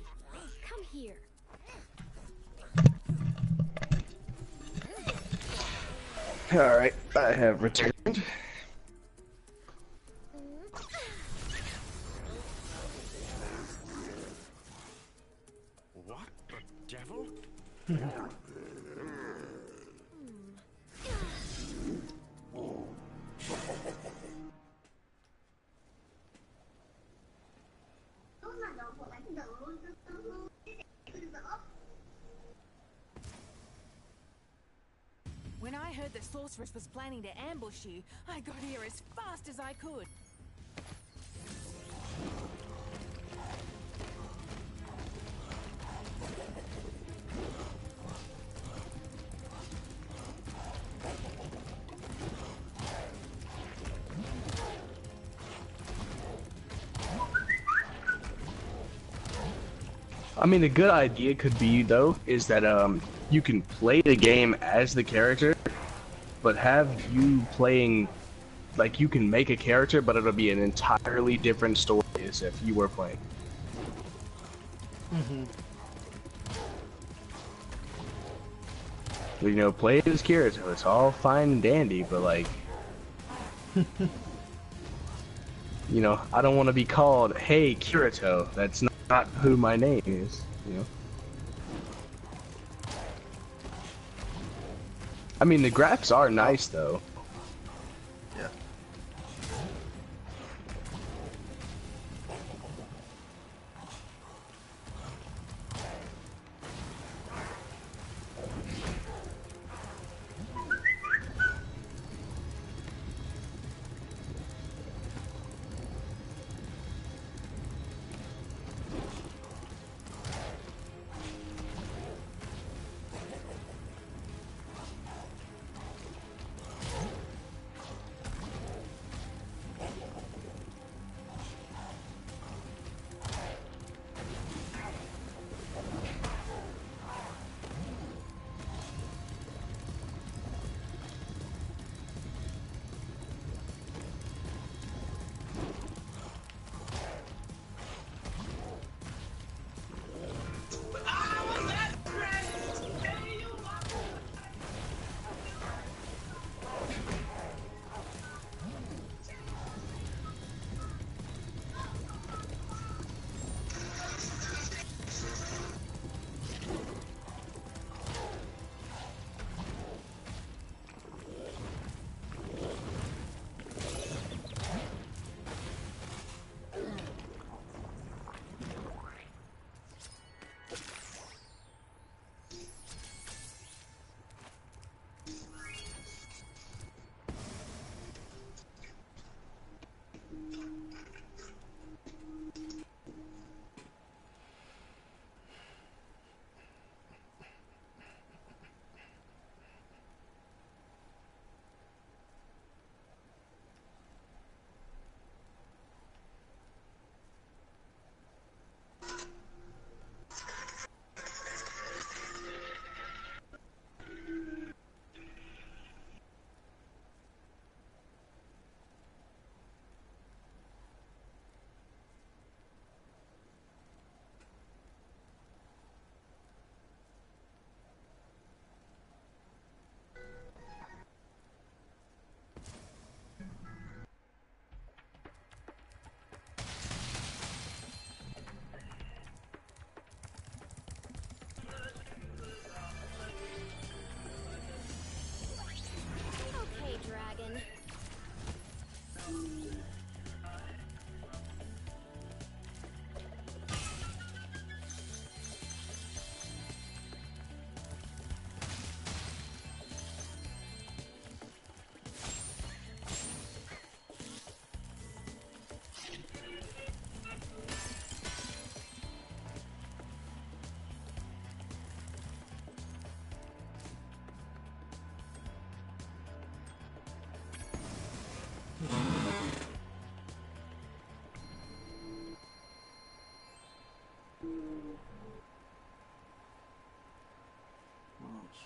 come here. Alright, I have returned. What the devil? When I heard the sorceress was planning to ambush you, I got here as fast as I could. I mean, a good idea could be, though, is that you can play the game as the character, but have you playing, like, you can make a character, but it'll be an entirely different story as if you were playing. You know, play as Kirito, it's all fine and dandy, but like, you know, I don't want to be called, hey, Kirito. That's not who my name is, you know. I mean, the graphics are nice, though. Yeah.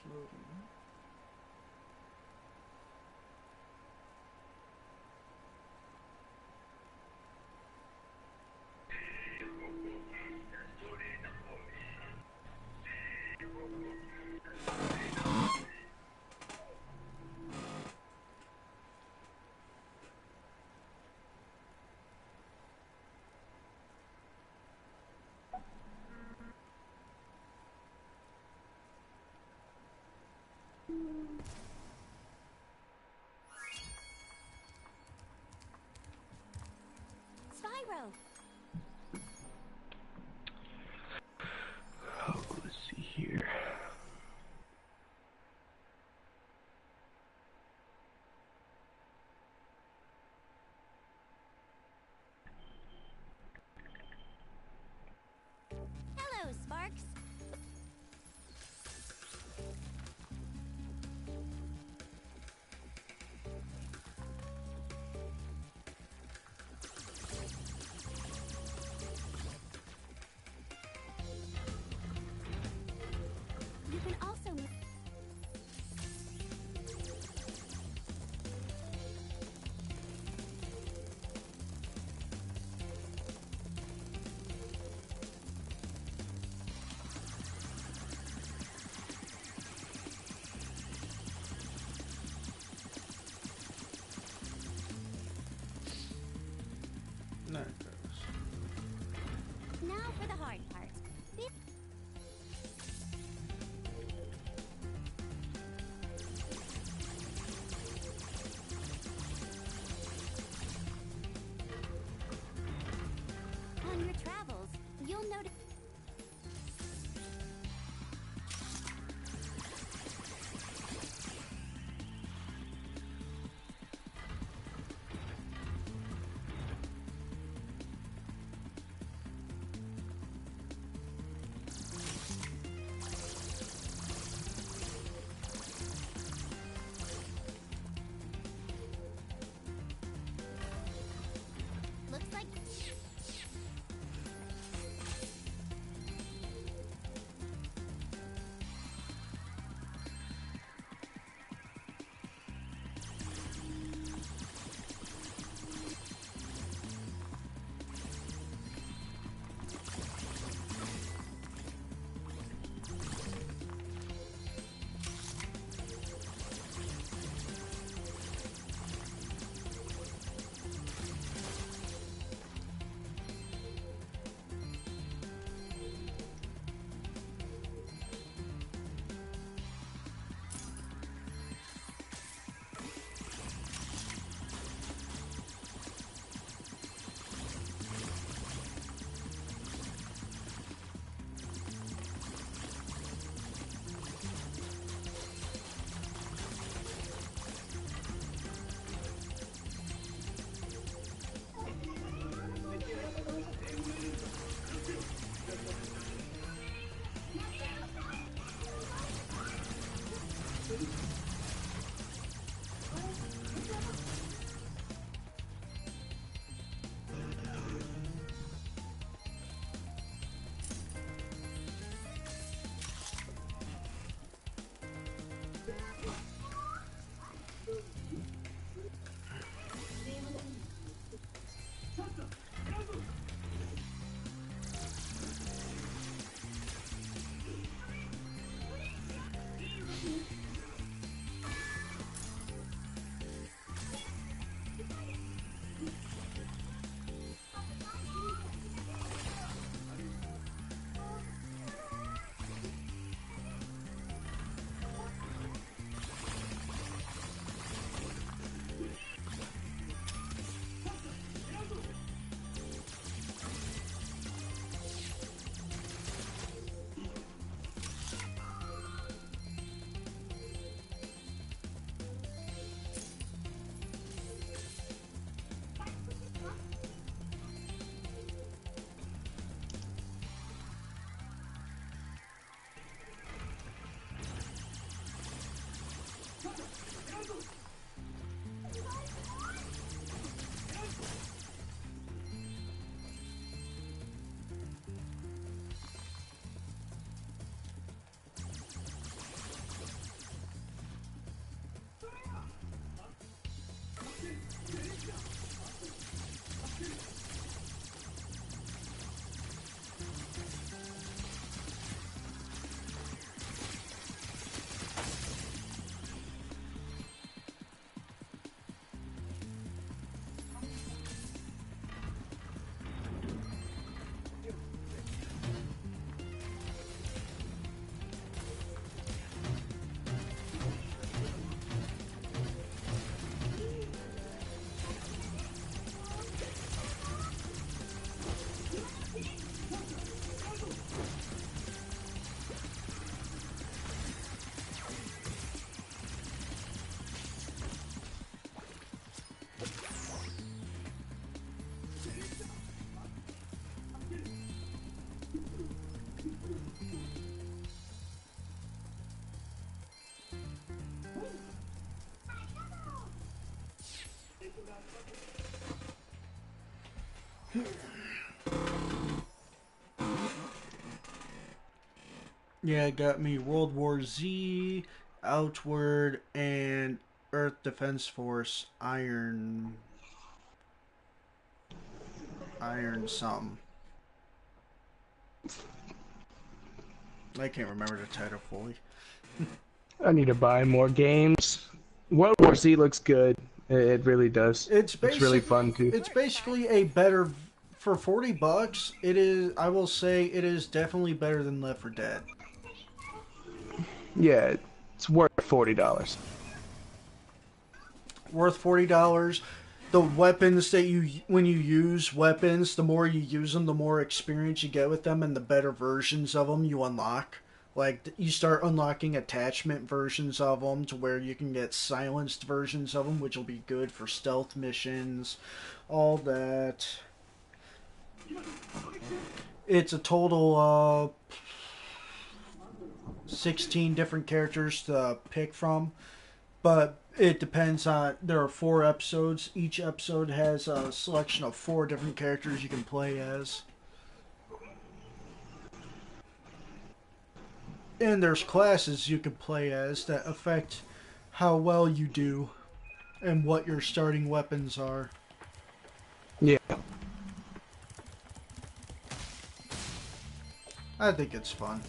Loading. Spyro! Oh, let's see here. Hello, Sparks! Yeah, it got me World War Z, Outward, and Earth Defense Force Iron something. I can't remember the title fully. I need to buy more games. World War Z looks good. It really does. It's really fun too. It's basically a better for $40. It is. I will say it is definitely better than Left 4 Dead. Yeah, it's worth $40. Worth $40. The weapons that when you use weapons, the more you use them, the more experience you get with them, and the better versions of them you unlock. Like, you start unlocking attachment versions of them to where you can get silenced versions of them, which will be good for stealth missions, all that. It's a total of 16 different characters to pick from, but it depends on, there are 4 episodes. Each episode has a selection of 4 different characters you can play as. And there's classes you can play as that affect how well you do and what your starting weapons are. Yeah. I think it's fun.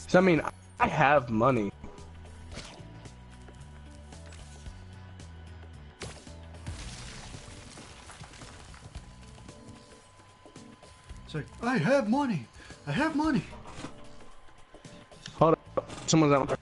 So, I mean, I have money. It's like, I have money. I have money. Hold up. Someone's out there.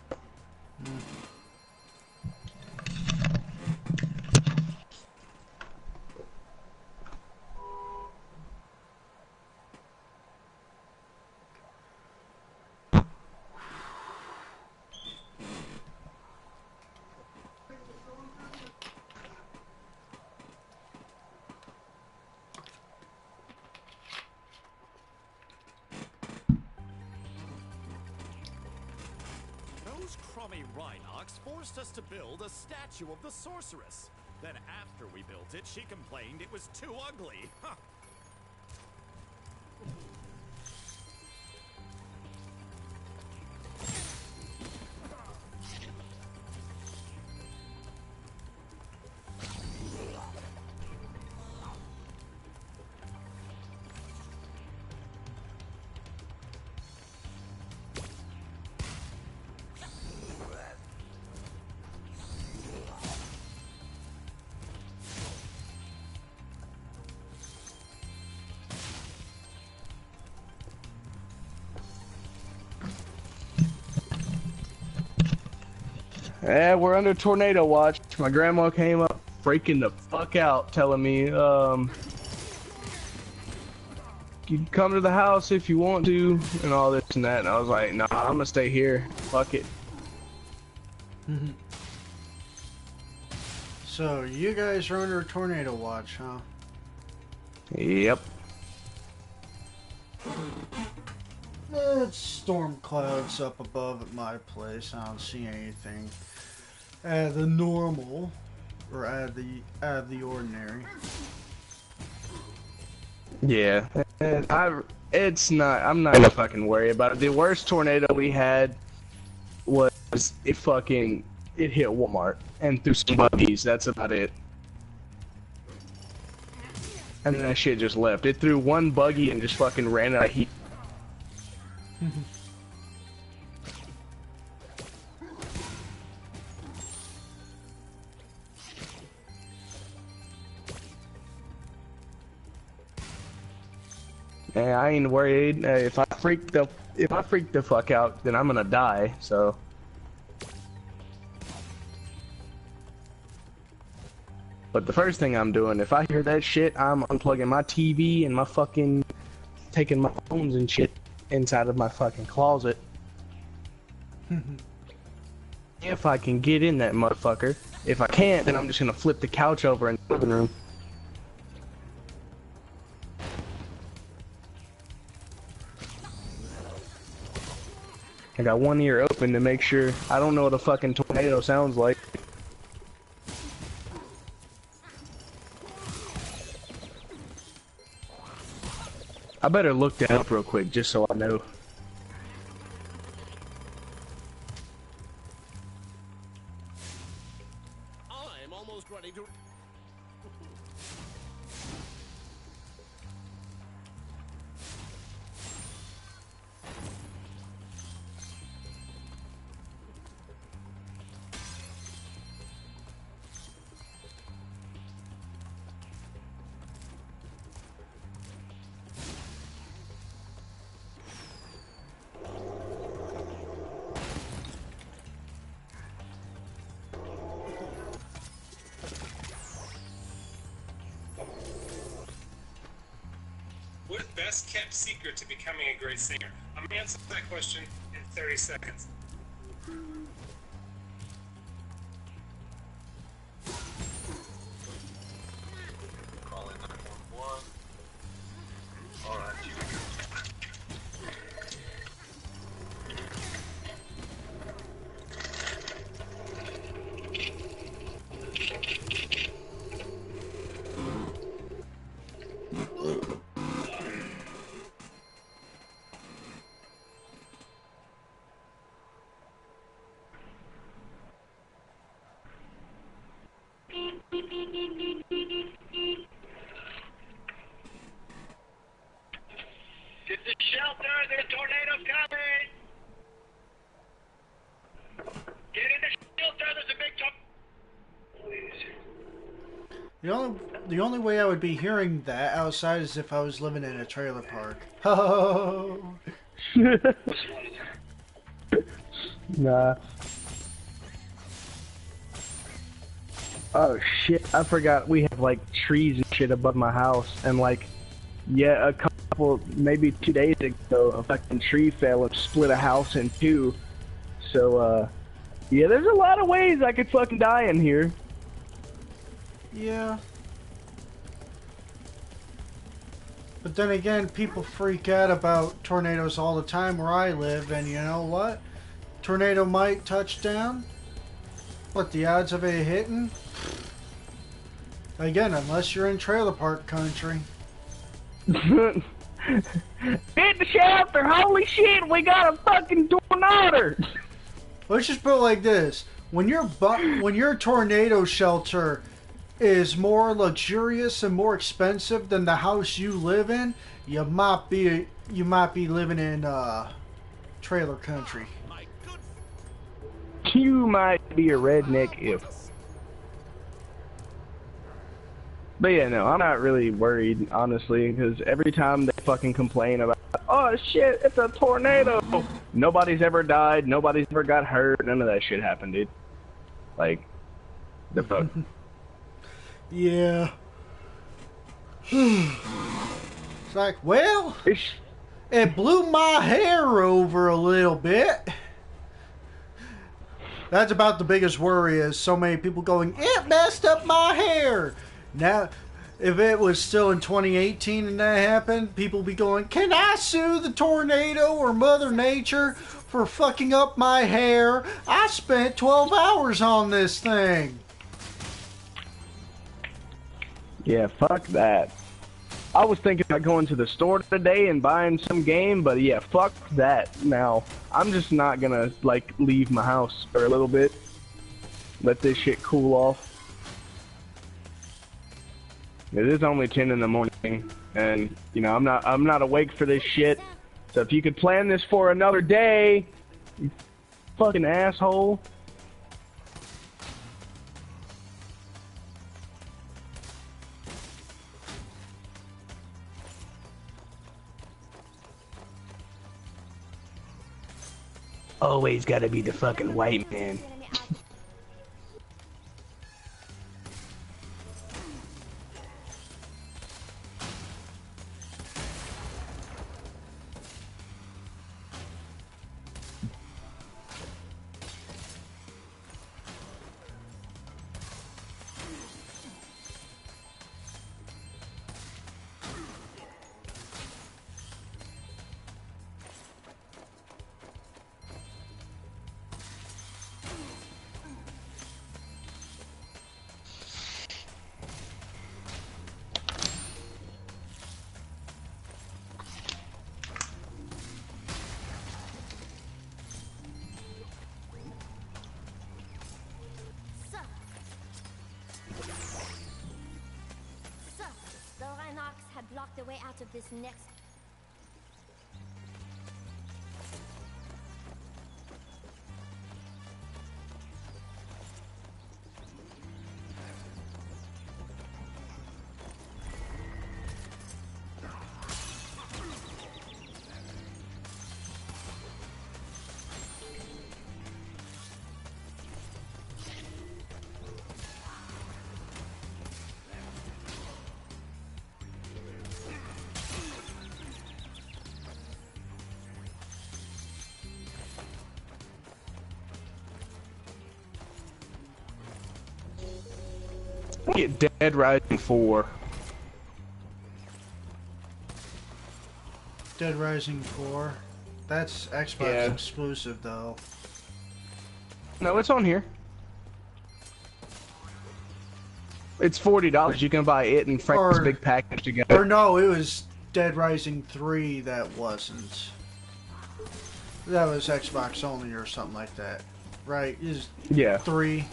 Those crummy Rhinox forced us to build a statue of the sorceress. Then after we built it, she complained it was too ugly. Huh. Yeah, we're under tornado watch. My grandma came up freaking the fuck out telling me, you can come to the house if you want to, and all this and that. And I was like, nah, I'm gonna stay here. Fuck it. So, you guys are under a tornado watch, huh? Yep. It's storm clouds up above at my place. I don't see anything out of the normal or out of the ordinary. Yeah. It's not. I'm not gonna fucking worry about it. The worst tornado we had was it hit Walmart and threw some buggies. That's about it. And then that shit just left. It threw one buggy and just fucking ran out of heat. Yeah, I ain't worried. If I freak the fuck out, then I'm gonna die. So. But the first thing I'm doing, if I hear that shit, I'm unplugging my TV and my fucking taking my phones and shit inside of my fucking closet. If I can get in that motherfucker. If I can't, then I'm just gonna flip the couch over in the living room. I got one ear open to make sure. I don't know what a fucking tornado sounds like. I better look that up real quick just so I know. I'm almost ready to... What best kept secret to becoming a great singer? I'm gonna answer that question in 30 seconds. Call in 911. Alright, you Get the shelter, there's a tornado coming! Get in the shelter, there's a big tornado! The only way I would be hearing that outside is if I was living in a trailer park. Oh. Nah. Oh shit, I forgot we have like trees and shit above my house, and like, yeah, a couple, maybe 2 days ago, a fucking tree fell and split a house in two. So, yeah, there's a lot of ways I could fucking die in here. Yeah. But then again, people freak out about tornadoes all the time where I live, and you know what? Tornado might touch down. What, the odds of it hitting? Again, unless you're in trailer park country. Hit the shelter! Holy shit, we got a fucking tornado! Let's just put it like this: when your tornado shelter is more luxurious and more expensive than the house you live in, you might be living in trailer country. You might be a redneck if. But yeah, no, I'm not really worried, honestly, because every time they fucking complain about, oh shit, it's a tornado, nobody's ever died, nobody's ever got hurt, none of that shit happened, dude. Like, the fuck. Yeah. It's like, well, it blew my hair over a little bit. That's about the biggest worry, is so many people going, it messed up my hair. Now, if it was still in 2018 and that happened, people would be going, can I sue the tornado or Mother Nature for fucking up my hair? I spent 12 hours on this thing. Yeah, fuck that. I was thinking about going to the store today and buying some game, but yeah, fuck that now. I'm just not gonna, like, leave my house for a little bit. Let this shit cool off. It is only 10 in the morning, and, you know, I'm not awake for this shit. So if you could plan this for another day, you fucking asshole. Always gotta be the fucking white man. unlock the way out of this next... Get Dead Rising 4. Dead Rising 4. That's Xbox exclusive, though. No, it's on here. It's $40. You can buy it and Frank's big package together. Or no, it was Dead Rising 3 that wasn't. That was Xbox only or something like that, right? Is 3?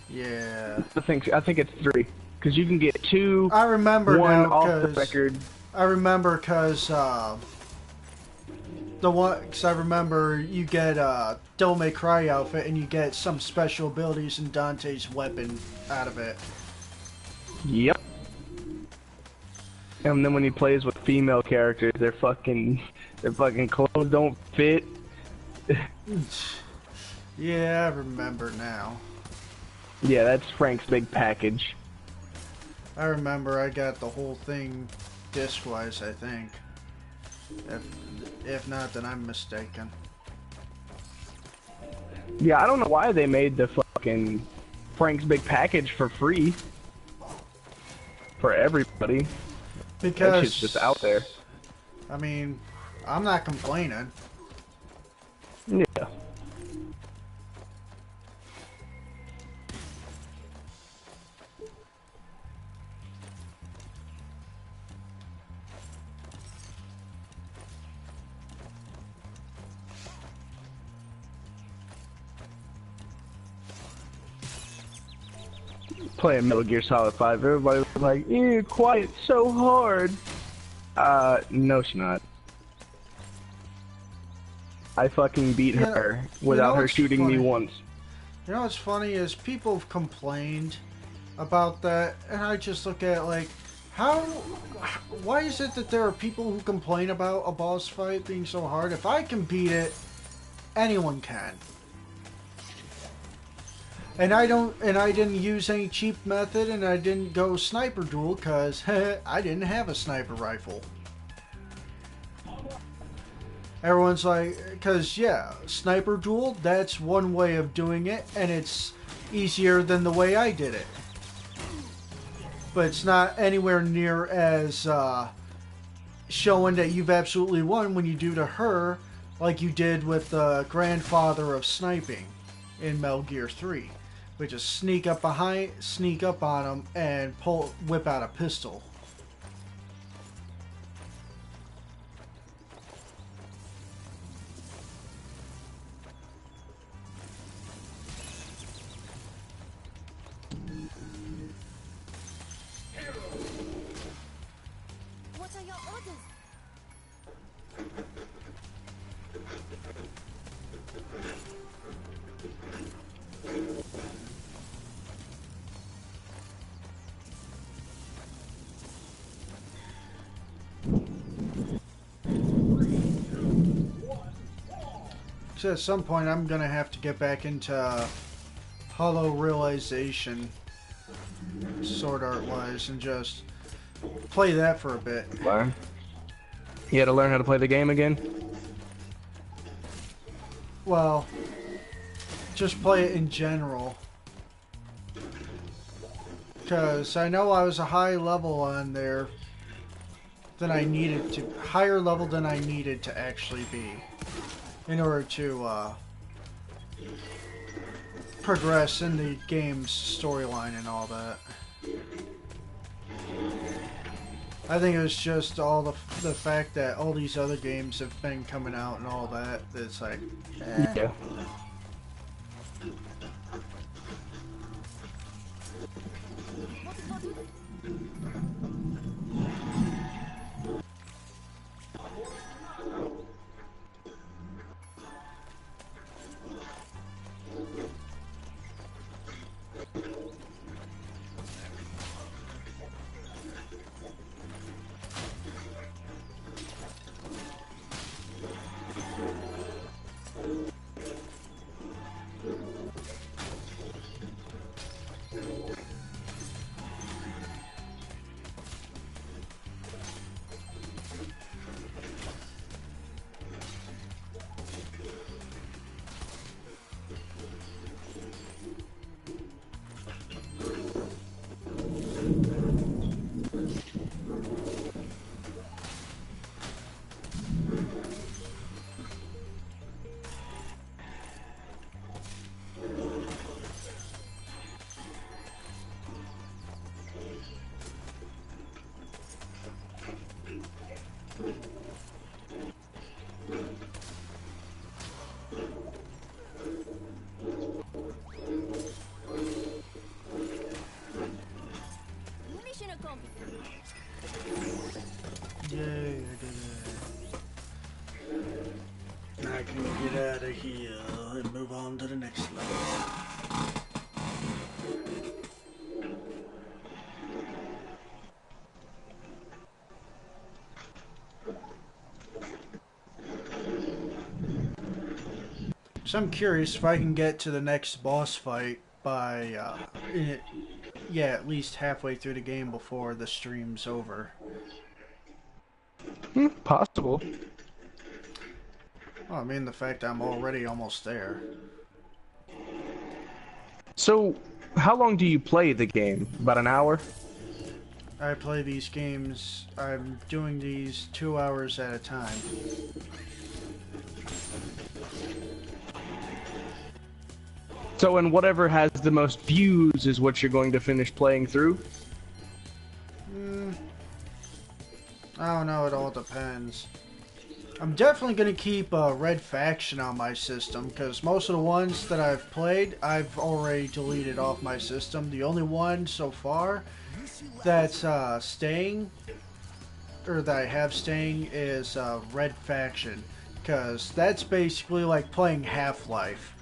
Yeah. I think it's 3 because you can get 2. I remember 1 now off the record. I remember because the one because I remember you get Devil May Cry outfit and you get some special abilities in Dante's weapon out of it. Yep. And then when he plays with female characters, their fucking clothes don't fit. Yeah, I remember now. Yeah, that's Frank's big package. I remember I got the whole thing disc-wise, I think. If not, then I'm mistaken. Yeah, I don't know why they made the fucking Frank's big package for free. For everybody. Because... that shit's just out there. I mean, I'm not complaining. Yeah. Playing Metal Gear Solid 5, everybody was like, ew, quiet, so hard. No, she's not. I fucking beat her without her shooting me once. You know what's funny is people have complained about that, and I just look at it like, why is it that there are people who complain about a boss fight being so hard? If I can beat it, anyone can. And I didn't use any cheap method, and I didn't go sniper duel, cause I didn't have a sniper rifle. Everyone's like, cause yeah, sniper duel, that's one way of doing it, and it's easier than the way I did it. But it's not anywhere near as showing that you've absolutely won when you do to her, like you did with the grandfather of sniping in Metal Gear 3. Which is sneak up on him, and whip out a pistol. What are your orders? So at some point I'm gonna have to get back into Hollow Realization, sword art wise, and just play that for a bit. Learn? You had to learn how to play the game again? Well, just play it in general. Because I know I was a high level on there than I needed to, higher level than I needed to actually be in order to progress in the game's storyline and all that. I think it was just all the fact that all these other games have been coming out and all that. It's like, yeah. welcome. Yay, I did it. I can get out of here and move on to the next level. So I'm curious if I can get to the next boss fight by, yeah, at least halfway through the game before the stream's over. Possible. Well, I mean, the fact I'm already almost there. So, how long do you play the game? About an hour? I play these games, I'm doing these 2 hours at a time. So, and whatever has the most views is what you're going to finish playing through? I don't know, it all depends. I'm definitely going to keep Red Faction on my system, because most of the ones that I've played, I've already deleted off my system. The only one so far that's staying, or that I have staying, is Red Faction, because that's basically like playing Half-Life,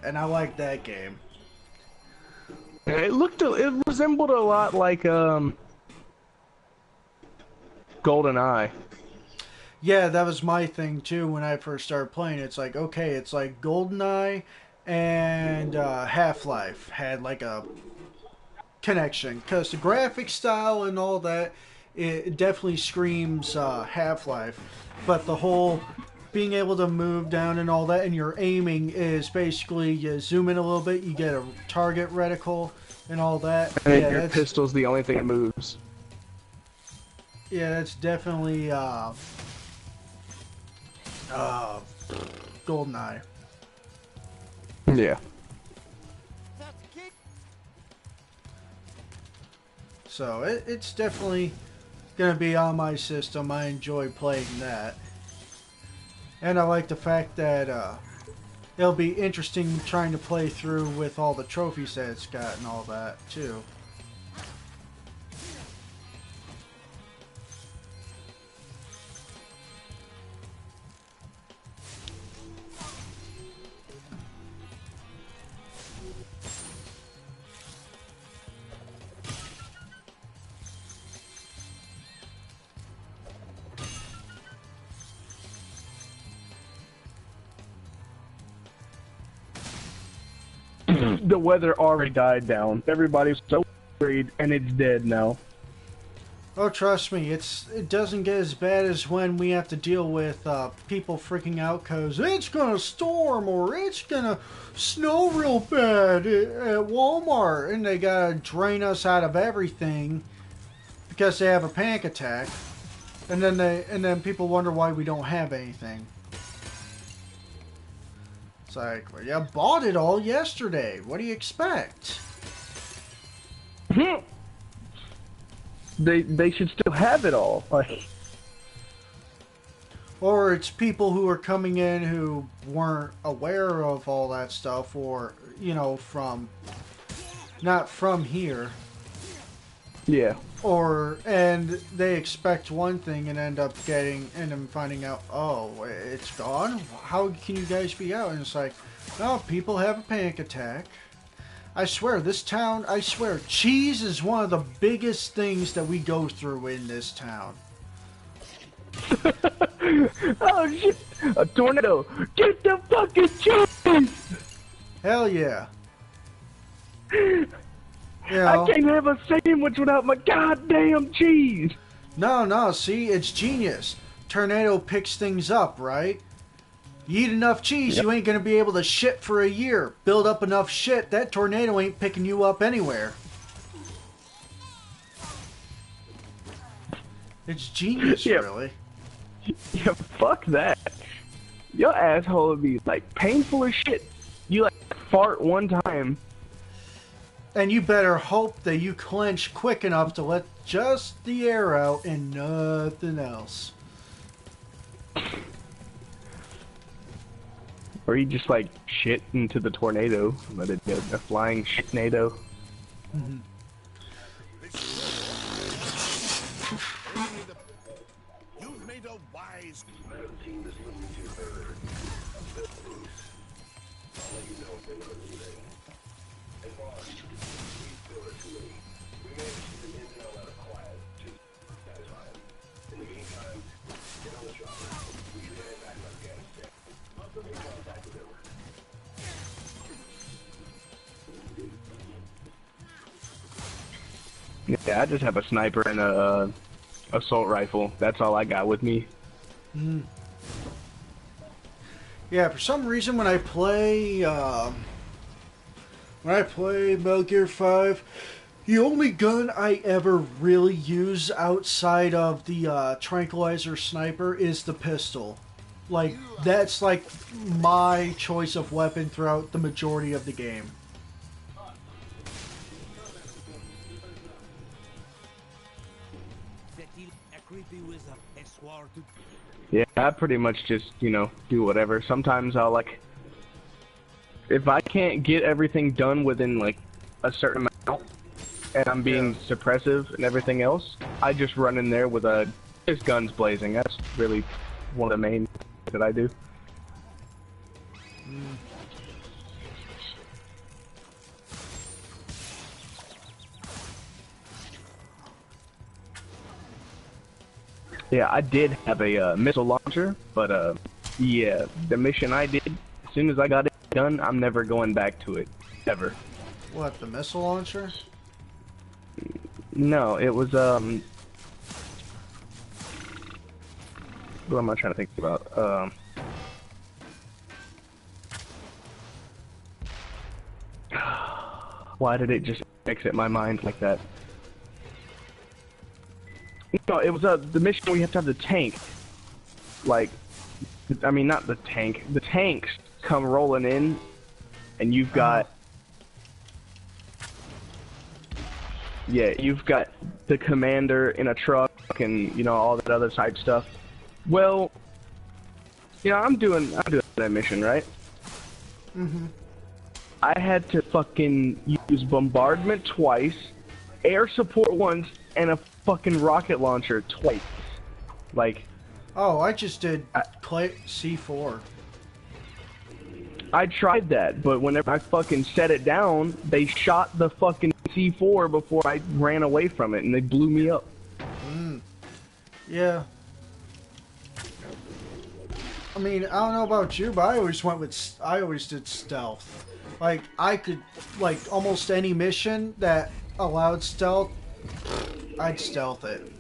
and I like that game. It resembled a lot like, GoldenEye. Yeah, that was my thing too when I first started playing. It's like, okay, it's like GoldenEye and Half-Life had like a connection. Because the graphic style and all that, it definitely screams Half-Life. But the whole being able to move down and all that, and your aiming is basically you zoom in a little bit, you get a target reticle and all that. And yeah, your pistol's the only thing that moves. Yeah, that's definitely GoldenEye. Yeah. So it's definitely gonna be on my system. I enjoy playing that, and I like the fact that it'll be interesting trying to play through with all the trophies that it's got and all that too. The weather already died down. Everybody's so worried, and it's dead now. Oh, trust me, it doesn't get as bad as when we have to deal with people freaking out because it's gonna storm or it's gonna snow real bad at Walmart, and they gotta drain us out of everything because they have a panic attack, and then people wonder why we don't have anything. It's like, well, you bought it all yesterday. What do you expect? They should still have it all. Like, or it's people who are coming in who weren't aware of all that stuff, or you know, not from here. Yeah. And they expect one thing and end up finding out, oh, it's gone? How can you guys be out? And it's like, no, people have a panic attack. I swear, cheese is one of the biggest things that we go through in this town. Oh shit! A tornado! Get the fucking cheese! Hell yeah. You know, I can't have a sandwich without my goddamn cheese! No, see, it's genius. Tornado picks things up, right? You eat enough cheese, you ain't gonna be able to shit for a year. Build up enough shit, that tornado ain't picking you up anywhere. It's genius, really. Yeah, fuck that. Your asshole would be, like, painful as shit. You, like, fart one time. And you better hope that you clench quick enough to let just the air out and nothing else. Or you just, like, shit into the tornado. Let it go. A flying shit-nado. Only the... You've made a wise... Yeah, I just have a sniper and a assault rifle. That's all I got with me. Mm. Yeah, for some reason when I play Metal Gear 5, the only gun I ever really use outside of the tranquilizer sniper is the pistol. Like, that's like my choice of weapon throughout the majority of the game. Yeah, I pretty much just, you know, do whatever. Sometimes I'll, like, if I can't get everything done within, like, a certain amount, and I'm being suppressive and everything else, I just run in there with just guns blazing. That's really one of the main things that I do. Mm. Yeah, I did have a missile launcher, but yeah, the mission I did, as soon as I got it done, I'm never going back to it, ever. What, the missile launcher? No, it was what am I trying to think about? Why did it just exit my mind like that? No, it was the mission where you have to have the tank. Like, I mean, not the tank. The tanks come rolling in, and you've got... Yeah, you've got the commander in a truck and, you know, all that other type stuff. Well, you know, I'm doing that mission, right? Mm-hmm. I had to fucking use bombardment twice, air support once, and a fucking rocket launcher twice. Like... Oh, I just did C4. I tried that, but whenever I fucking set it down, they shot the fucking C4 before I ran away from it, and they blew me up. Mm. Yeah. I mean, I don't know about you, but I always did stealth. Like, I could, like, almost any mission that allowed stealth, I'd stealth it.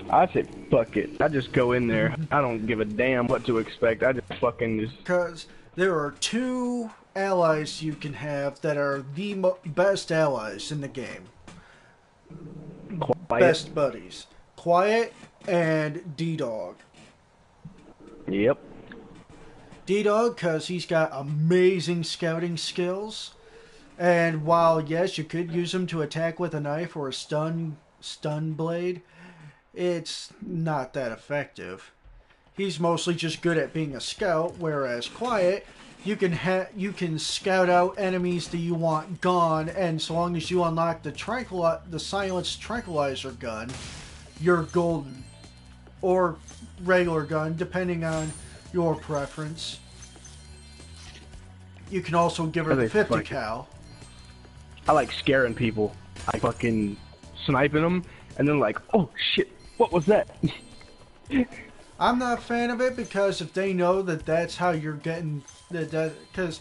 I said, fuck it. I just go in there. I don't give a damn what to expect. I just fucking just... Because there are two allies you can have that are the best allies in the game. Quiet. Best buddies. Quiet and D-Dog. Yep. D-Dog, because he's got amazing scouting skills. And while, yes, you could use him to attack with a knife or a stun blade, it's not that effective. He's mostly just good at being a scout, whereas Quiet, you can scout out enemies that you want gone, and so long as you unlock the silenced tranquilizer gun, you're golden. Or regular gun, depending on your preference. You can also give her the 50 cal. I like scaring people. I fucking sniping them, and then like, oh shit, what was that? I'm not a fan of it because if they know that that's how you're getting because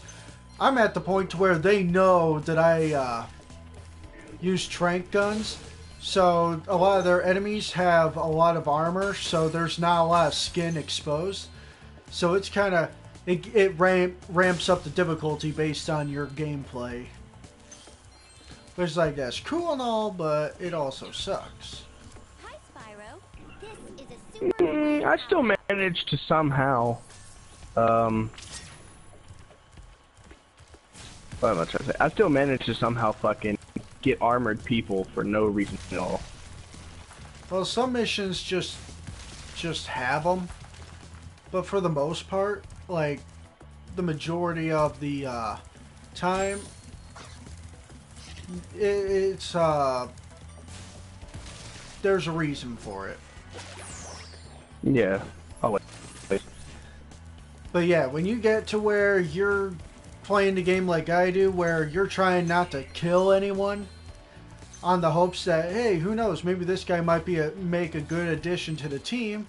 I'm at the point to where they know that I use tranq guns, so a lot of their enemies have a lot of armor, so there's not a lot of skin exposed. So it's kind of it ramps up the difficulty based on your gameplay. Which is like, that's cool and all, but it also sucks. Hi, Spyro. This is a super... I still managed to somehow, what am I trying to say? I still managed to somehow fucking get armored people for no reason at all. Well, some missions just have them, but for the most part, like, the majority of the time, there's a reason for it. Yeah. Always. But yeah, when you get to where you're playing the game like I do, where you're trying not to kill anyone, on the hopes that, hey, who knows, maybe this guy might make a good addition to the team.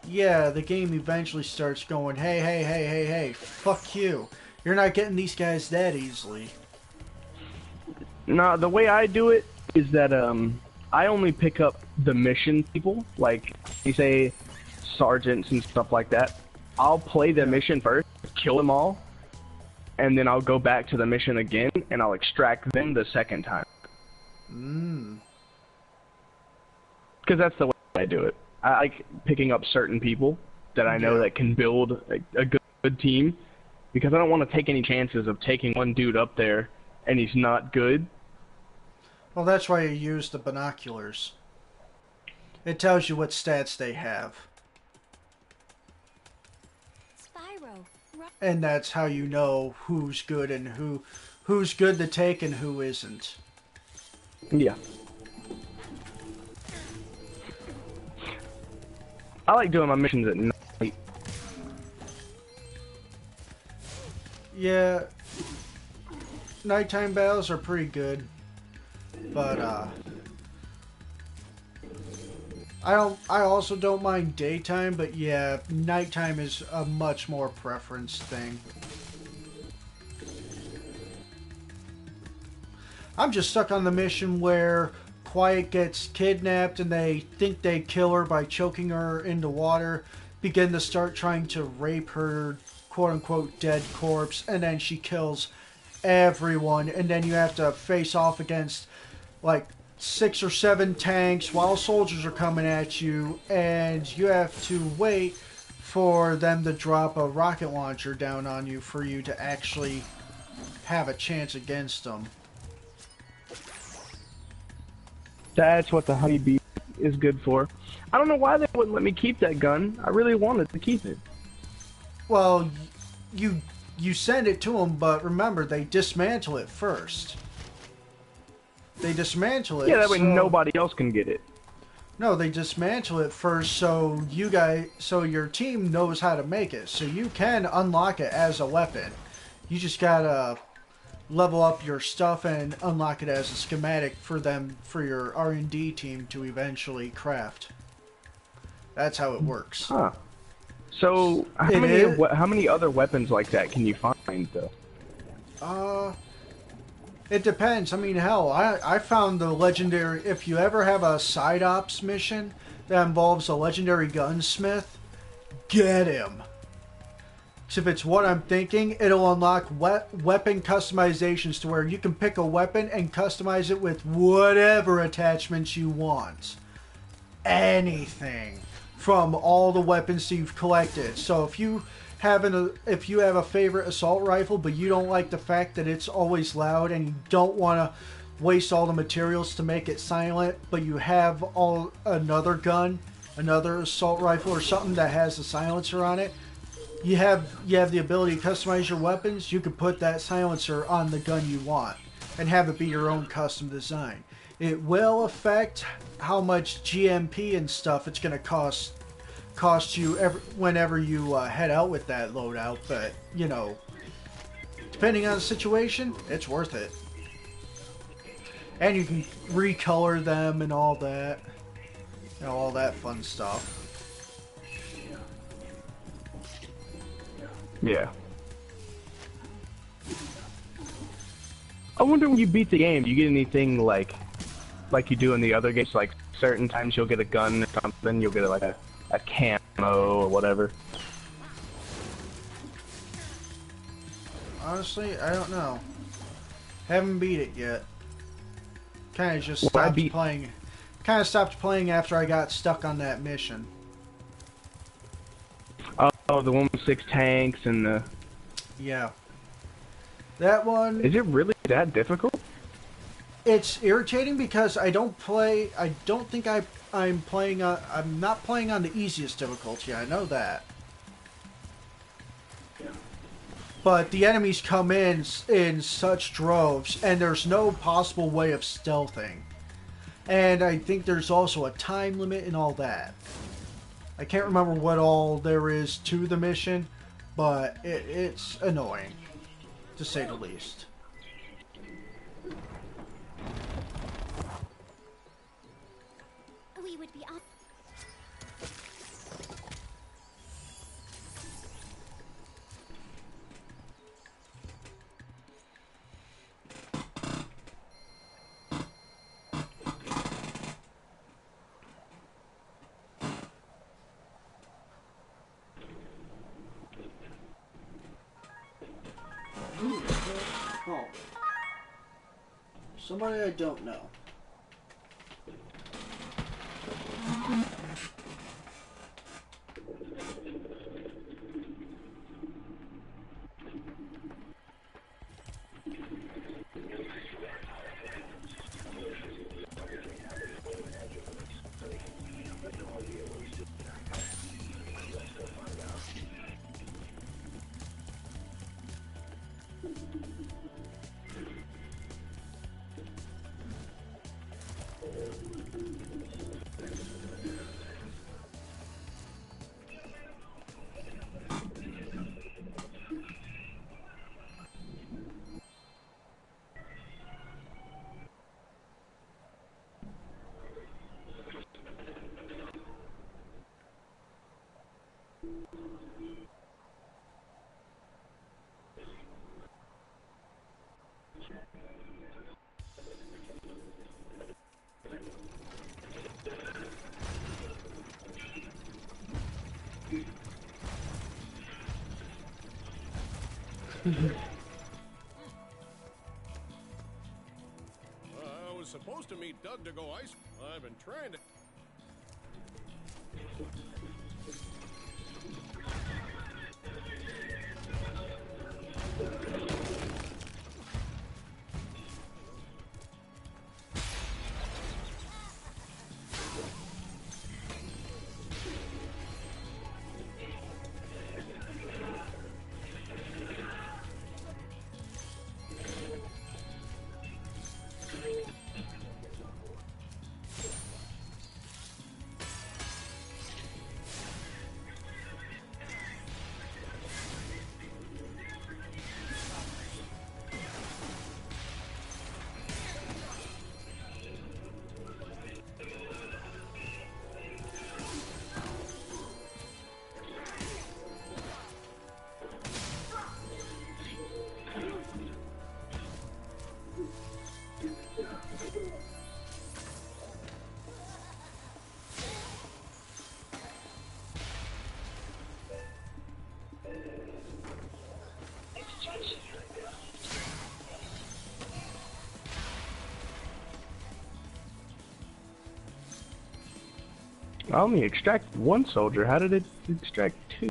Yeah, the game eventually starts going, hey, fuck you. You're not getting these guys that easily. No, the way I do it is that I only pick up the mission people, like you say sergeants and stuff like that. I'll play the mission first, kill them all, and then I'll go back to the mission again and I'll extract them the second time. Because that's the way I do it. I like picking up certain people that I know that can build a good team, because I don't want to take any chances of taking one dude up there and he's not good. Well, that's why you use the binoculars. It tells you what stats they have. Spyro. And that's how you know who's good and who's good to take and who isn't. Yeah. I like doing my missions at night. Yeah. Nighttime battles are pretty good. But I also don't mind daytime, but yeah, nighttime is a much more preference thing. I'm just stuck on the mission where Quiet gets kidnapped and they think they kill her by choking her into water, begin to start trying to rape her quote-unquote dead corpse, and then she kills everyone, and then you have to face off against like 6 or 7 tanks while soldiers are coming at you, and you have to wait for them to drop a rocket launcher down on you for you to actually have a chance against them. That's what the honeybee is good for. I don't know why they wouldn't let me keep that gun. I really wanted to keep it. Well, you send it to them, but remember, they dismantle it first. They dismantle it. Yeah, that way nobody else can get it. No, they dismantle it first, so your team knows how to make it, so you can unlock it as a weapon. You just gotta level up your stuff and unlock it as a schematic for your R&D team to eventually craft. That's how it works. Huh. So how many other weapons like that can you find though? It depends. I mean, hell, I found the legendary. If you ever have a side ops mission that involves a legendary gunsmith, get him. If it's what I'm thinking, it'll unlock weapon customizations to where you can pick a weapon and customize it with whatever attachments you want. Anything from all the weapons you've collected. So if you have a favorite assault rifle, but you don't like the fact that it's always loud and you don't want to waste all the materials to make it silent, but you have another gun, another assault rifle or something that has a silencer on it, you have the ability to customize your weapons. You can put that silencer on the gun you want and have it be your own custom design. It will affect how much GMP and stuff it's going to cost you whenever you head out with that loadout, but you know, depending on the situation, it's worth it. And you can recolor them and all that, all that fun stuff. Yeah. I wonder when you beat the game, do you get anything like you do in the other games? Like certain times you'll get a gun or something, you'll get like a camo or whatever. Honestly, I don't know. Haven't beat it yet. Kind of just stopped playing. Kind of stopped playing after I got stuck on that mission. Oh, the one with 6 tanks and the... Yeah. That one... Is it really that difficult? It's irritating because I don't think I'm not playing on the easiest difficulty, I know that. But the enemies come in such droves, and there's no possible way of stealthing. And I think there's also a time limit and all that. I can't remember what all there is to the mission, but it's annoying, to say the least. We would be off. Oh. Somebody I don't know. I was supposed to meet Doug to go ice. I've been trying to. I only extracted one soldier. How did it extract two?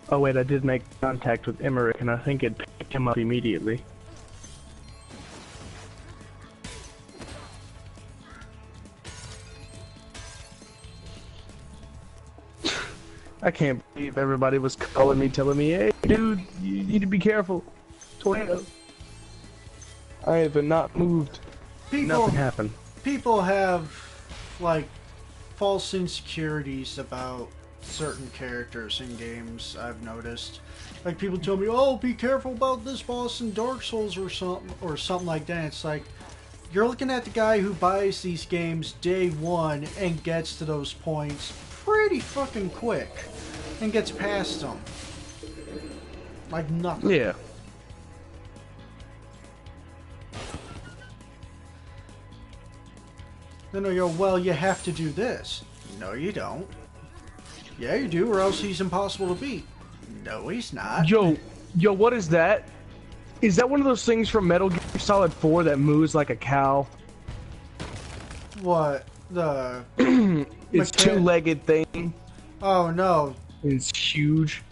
Oh wait, I did make contact with Emmerich, and I think it picked him up immediately. I can't believe everybody was calling me, telling me, "Hey, dude, you need to be careful. Tornado." I have not moved. Nothing happened. People have, like, false insecurities about certain characters in games, I've noticed. Like, people tell me, oh, be careful about this boss in Dark Souls or something like that. It's like, you're looking at the guy who buys these games day one and gets to those points pretty fucking quick and gets past them. Like nothing. Yeah. Then they go, well, you have to do this. No, you don't. Yeah, you do, or else he's impossible to beat. No, he's not. Yo, what is that? Is that one of those things from Metal Gear Solid 4 that moves like a cow? What? The... It's two-legged thing. Oh, no. It's huge.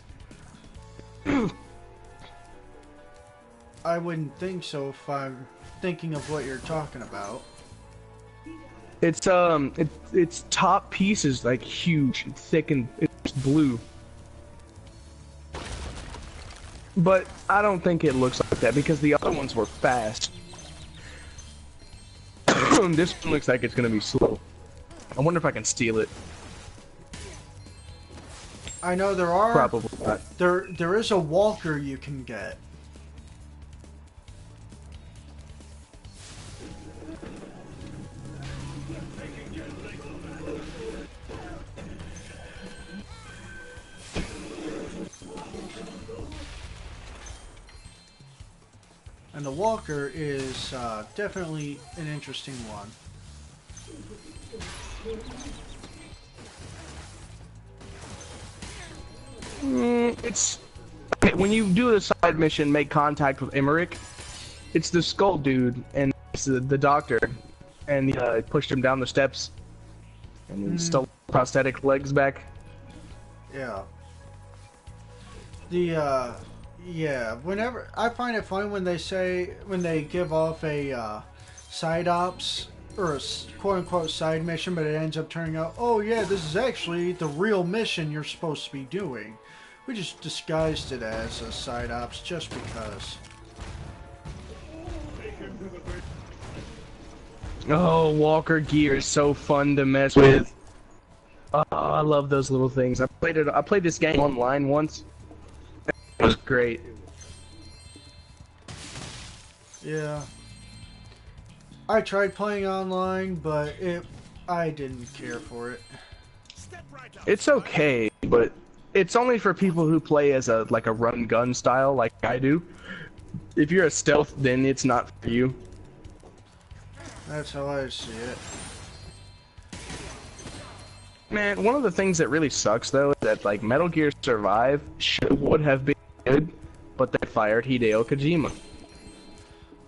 I wouldn't think so if I'm thinking of what you're talking about. It's its top piece is like huge, and thick, and it's blue. But I don't think it looks like that because the other ones were fast. This one looks like it's gonna be slow. I wonder if I can steal it. I know there are. Probably not. There is a walker you can get. And the walker is definitely an interesting one. It's okay, when you do the side mission, make contact with Emmerich. It's the skull dude and it's the doctor, and he pushed him down the steps, and he stole prosthetic legs back. Yeah. Yeah. Whenever I find it funny when they give off a side ops or a quote-unquote side mission, but it ends up turning out, oh yeah, this is actually the real mission you're supposed to be doing. We just disguised it as a side ops just because. Oh, Walker gear is so fun to mess with. Oh, I love those little things. I played this game online once. It was great. Yeah. I tried playing online, but I didn't care for it. It's okay, but it's only for people who play as a run gun style like I do. If you're a stealth, then it's not for you. That's how I see it. Man, one of the things that really sucks though is that Metal Gear Survive would have been good, but they fired Hideo Kojima.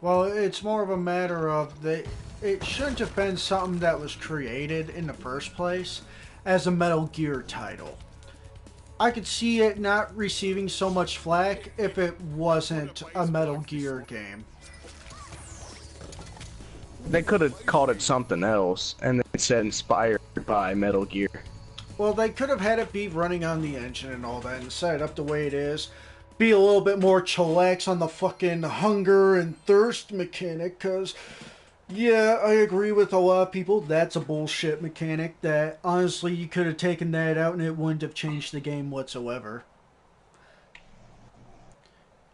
Well, it's more of a matter of it shouldn't have been something that was created in the first place as a Metal Gear title. I could see it not receiving so much flack if it wasn't a Metal Gear game. They could have called it something else, and they said inspired by Metal Gear. Well, they could have had it be running on the engine and all that and set it up the way it is. Be a little bit more chillax on the fucking hunger and thirst mechanic, because, yeah, I agree with a lot of people, that's a bullshit mechanic that, honestly, you could have taken that out and it wouldn't have changed the game whatsoever.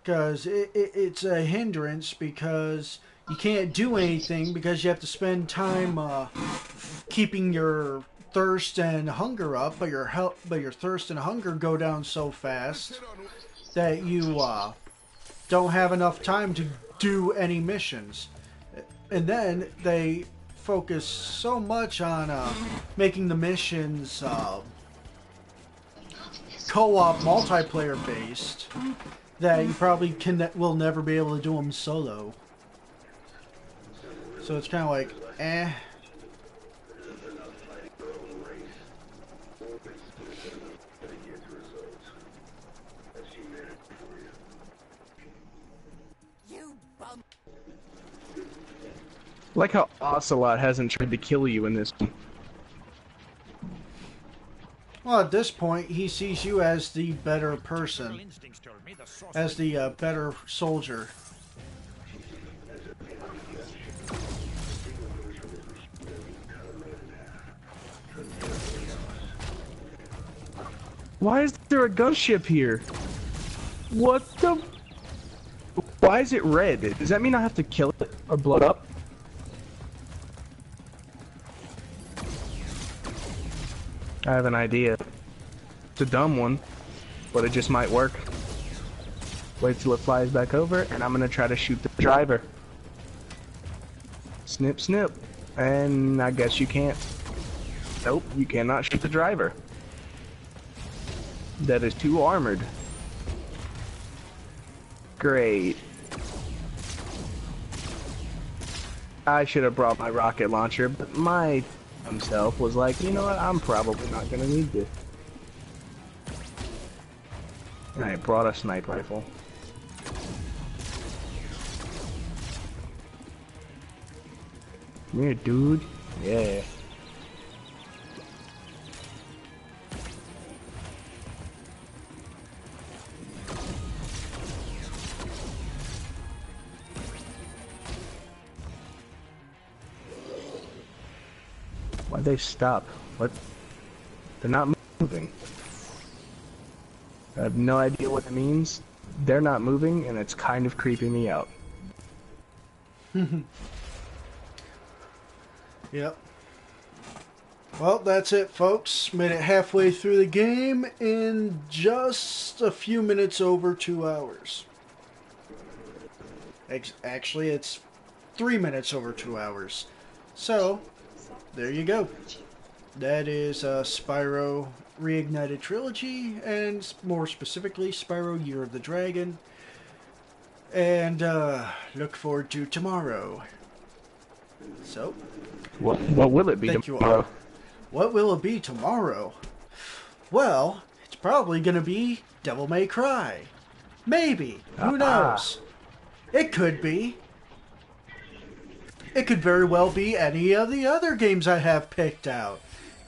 Because it's a hindrance, because you can't do anything, because you have to spend time keeping your thirst and hunger up, but your thirst and hunger go down so fast that you don't have enough time to do any missions. And then they focus so much on making the missions co-op multiplayer based that you probably will never be able to do them solo. So it's kind of like, eh. Like how Ocelot hasn't tried to kill you in this one. Well, at this point, he sees you as the better person, as the better soldier. Why is there a gunship here? What the? Why is it red? Does that mean I have to kill it or blow it up? I have an idea. It's a dumb one, but it just might work. Wait till it flies back over, and I'm gonna try to shoot the driver. Snip, snip. And I guess you can't. Nope, you cannot shoot the driver. That is too armored. Great. I should have brought my rocket launcher, but my himself was like, you know what, I'm probably not gonna need this. And I brought a sniper rifle. Come here, dude. Yeah. Why'd they stop? What? They're not moving. I have no idea what it means. They're not moving, and it's kind of creeping me out. Yep. Well, that's it, folks. Made it halfway through the game in just a few minutes over 2 hours. Actually, it's 3 minutes over 2 hours. So, there you go. That is Spyro Reignited Trilogy, and more specifically, Spyro Year of the Dragon. And look forward to tomorrow. So, what will it be tomorrow? What will it be tomorrow? Well, it's probably going to be Devil May Cry. Maybe. Who knows? It could be. It could very well be any of the other games I have picked out.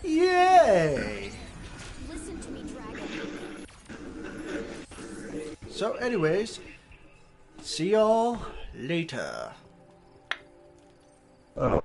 Yay! Listen to me, Dragon. So anyways, see y'all later. Oh.